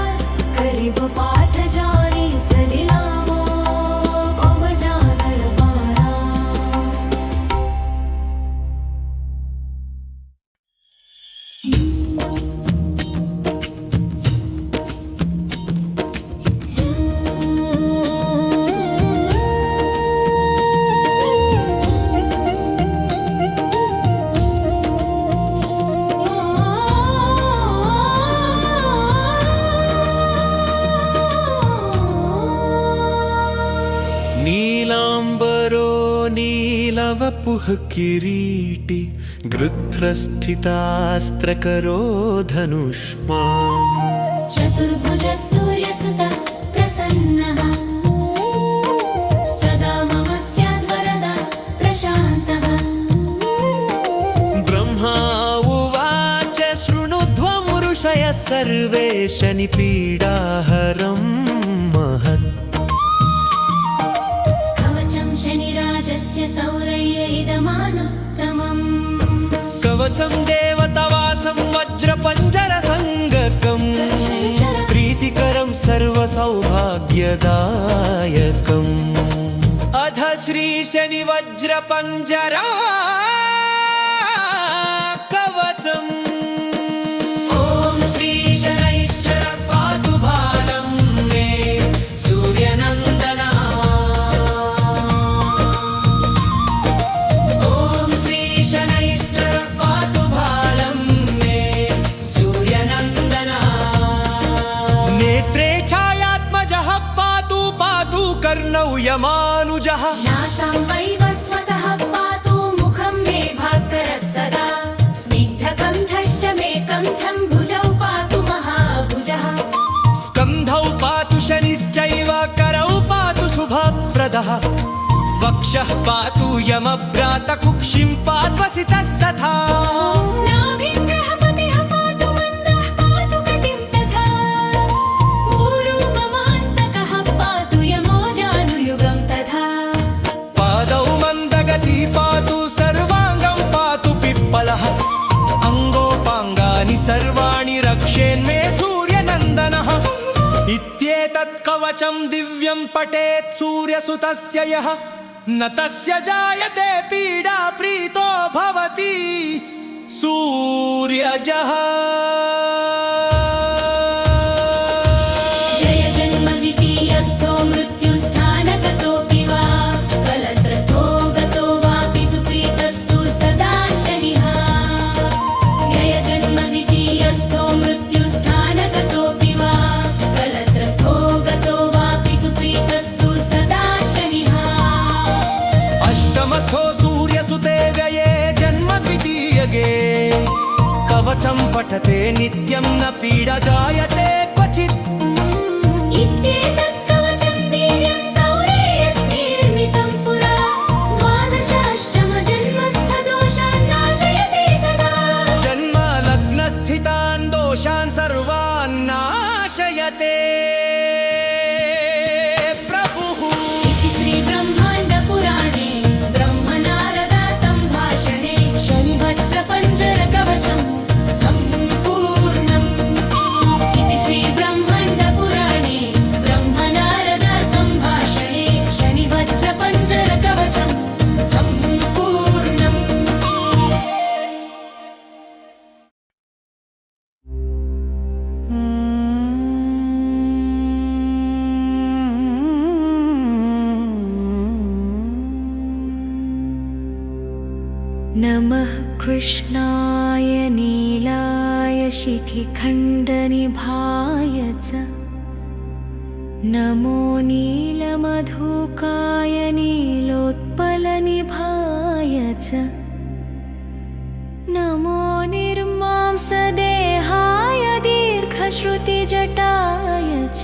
करीब पाठ जानी सदिलामो अवजानर पारा नीलाम्बरो नीलवपुः किरीटी गृध्रस्थितास्त्रकरो धनुष्मान् चतुर्भुज सूर्यसुतः प्रसन्नः सदा मम स्याद्वरदा प्रशान्तः ब्रह्मा उवाच शृणुध्वं ऋषयः सर्वे शनिपीडाहरं महत् कवचं शनिराजस्य सौरय्य इदमानुत्तमम् कवचं देवतवासं वज्रपञ्जरसङ्गकम् प्रीतिकरं सर्वसौभाग्यदायकम् अध श्रीशनिवज्रपञ्जरा कवचम् ॐ श्रीशनैश्चर पातु बालं मे सूर्यनन्दना ॐ श्रीशनैश्चर पातु बालं मे सूर्यनन्दना नेत्रे छायात्मजः पातु पातु कर्णौ यमानुजः नासां वैवस्वतः पातु मुखं मे भास्करः सदा स्निग्धकण्ठश्च मे कण्ठं भुजौ पातु महाभुजः स्कन्धौ पातु शनिश्चैव करौ पातु शुभप्रदः वक्षः पातु यमभ्रात कुक्षिं पात्वसितस्तथा नाभिं ग्रहपतिः पातु मन्दः पातु कटिं तथा ऊरू ममान्तकः पातु यमो जानुयुगं तथा पादौ मन्दगती पातु सर्वाङ्गं पातु पिप्पलः अङ्गोपाङ्गानि सर्वाणि रक्षेन्मे सूर्यनन्दनः इत्येतत् कवचं दिव्यं पठेत् सूर्यसुतस्य यः न तस्य जायते पीडा प्रीतो भवति सूर्यजः जय जन्म द्वितीयस्थो मृत्युस्थानगतोऽपि वा कलत्रस्थो गतो वापि सुप्रीतस्तु सदा शनिः जय जन्म द्वितीयस्थो मृत्युस्थानगतोऽपि वा कलत्रस्थो गतो वापि सुप्रीतस्तु सदा शनिः अष्टमस्थो सूर्यसुते व्यये जन्म द्वितीयगे कवचं पठते नित्यं न पीडा जायते क्वचित् इत्येतत् कवचं दिव्यं सौरेयज्ञैर्मितं पुरा द्वादशाष्टमजन्मस्थदोषान् नाशयते सदा जन्म लग्नस्थितान् दोषान् सर्वान् नाशयते प्रभुः इति श्रीब्रह्माण्डपुराणे ब्रह्मनारदा सम्भाषणे शनिवज्रपञ्जरकवचं सम्पूर्णम् इति श्रीब्रह्माण्डपुराणे ब्रह्मनारदा सम्भाषणे शनिवज्रपञ्जरकवचं सम्पूर्णम् नमः कृष्णाय नीलाय शिखिखण्डनिभाय च नमो नीलमधुकाय नीलोत्पलनिभाय च नमो निर्मांसदेहाय दीर्घश्रुतिजटाय च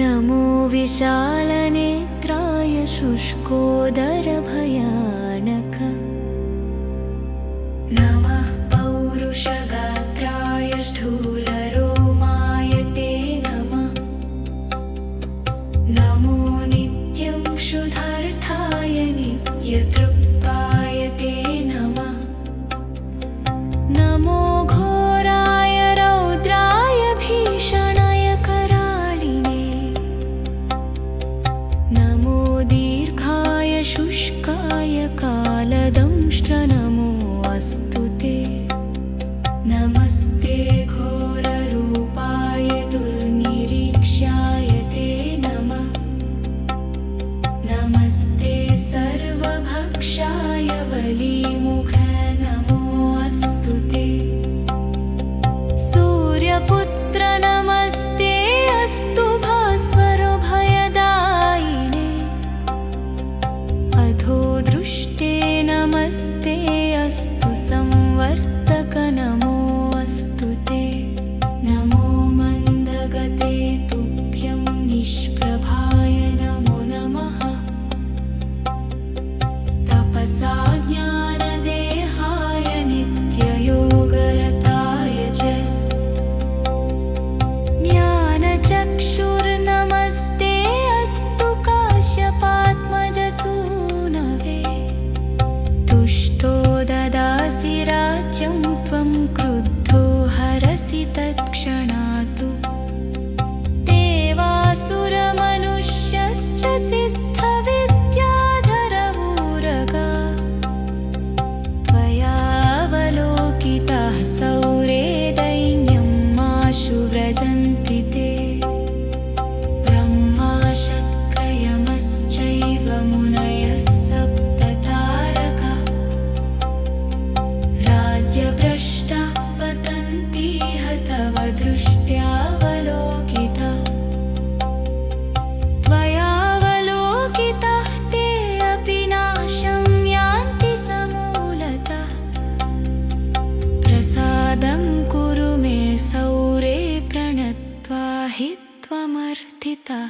नमो विशालनेत्राय शुष्कोदरभयानक नमः पौरुषगात्राय स्थूलरोमाय ते नमः नमो नित्यं क्षुधार्थाय नित्यतृप्ताय ते नमो दीर्घाय शुष्काय कालदंष्ट्र नमो अस्तु ते नमस्ते घोररूपाय दुर्निरीक्ष्याय ते नमः नमस्ते सर्वभक्षाय बलिमुख नमो अस्तु ते सूर्यपुत्र नमस्ते अस्तु भास्वर भयदायिने अधो दृष्टे नमस्ते अस्तु संवर्तक नमो अस्तु ते नमो मन्दगते तुभ्यं निष्प्रभाय नमो नमः तपसा ज्ञानदेहाय नित्ययोगरताय च ज्ञानचक्षुर्नमस्ते अस्तु काश्यपात्मजसूनवे तुष्टो ददासि राज्यं त्वं क्रुद्धो हरसि तत्क्षणात् देवासुरमनुष्यश्च सिद्धविद्याधरवूरगा त्वयावलोकिताः सौरे दैन्यं माशु व्रजन्ति ते ब्रह्मा शक्रयमश्चैव मुनयः सप्ततारका राज्यभ्रष्टा पतन्तीह तव दृष्ट्यावलोकिता त्वयावलोकिताः ते अपि नाशं यान्ति समूलतः प्रसादं कुरु मे सौरे प्रणत्वा हि त्वमर्थितः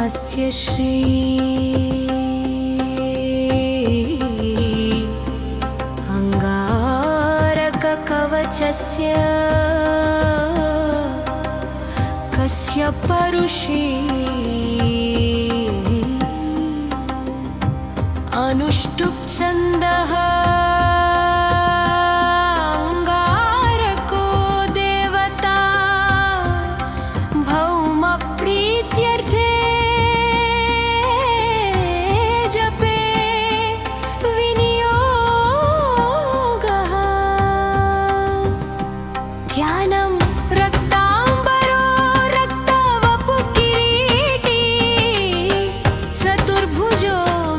अस्य श्री अङ्गारककवचस्य कश्यप ऋषि अनुष्टुप् छन्दः अङ्गारको देवता भौमप्रीत्यर्थे जपे विनियोगः ध्यानं रक्ताम्बरो रक्तवपुकिरीटी चतुर्भुजो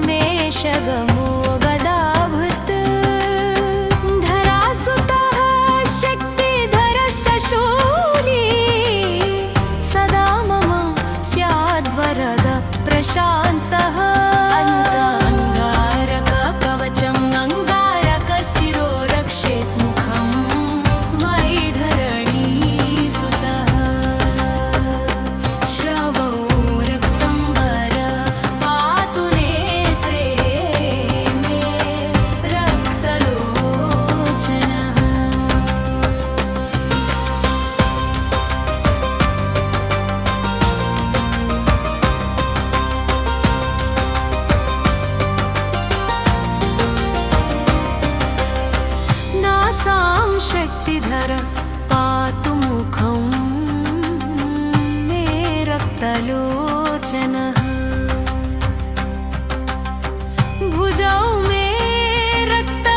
मेषगमो गदाभृत् धरासुतः शक्तिधरश्च शूली सदा मम स्याद्वरद प्रशान्तः अङ्गारककवचम् अङ्गारकशिरो रक्षेत् मुखं वैधरणीसुतः श्रवो रक्तम्बर पातु नेत्रे मे रक्तलोचनः नासां शक्तिधर पातु मुखं मे रक्तलोचनः भुजौ मे रक्तमाली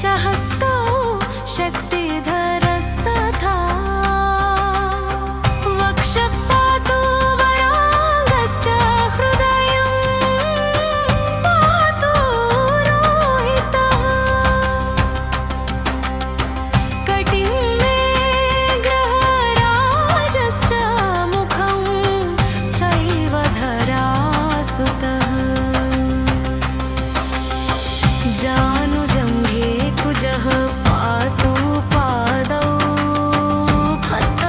च हस्तौ शक्तिधरस्तथा वक्षः पातु वराङ्गश्च हृदयं पातु रोहितः कटिं मे ग्रहराजश्च मुखं चैव धरासुतः जानुजङ्घे कुजः पातु पादौ खत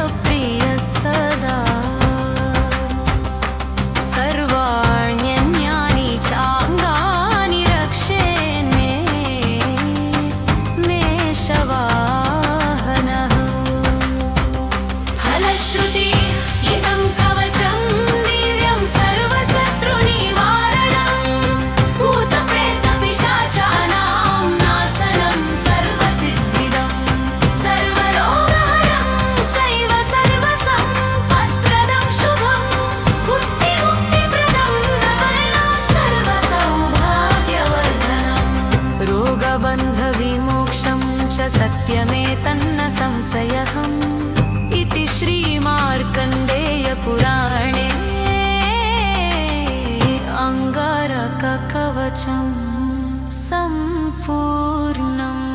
सत्यमेतन्न संशयः इति श्रीमार्कण्डेयपुराणे अङ्गारककवचं सम्पूर्णम्।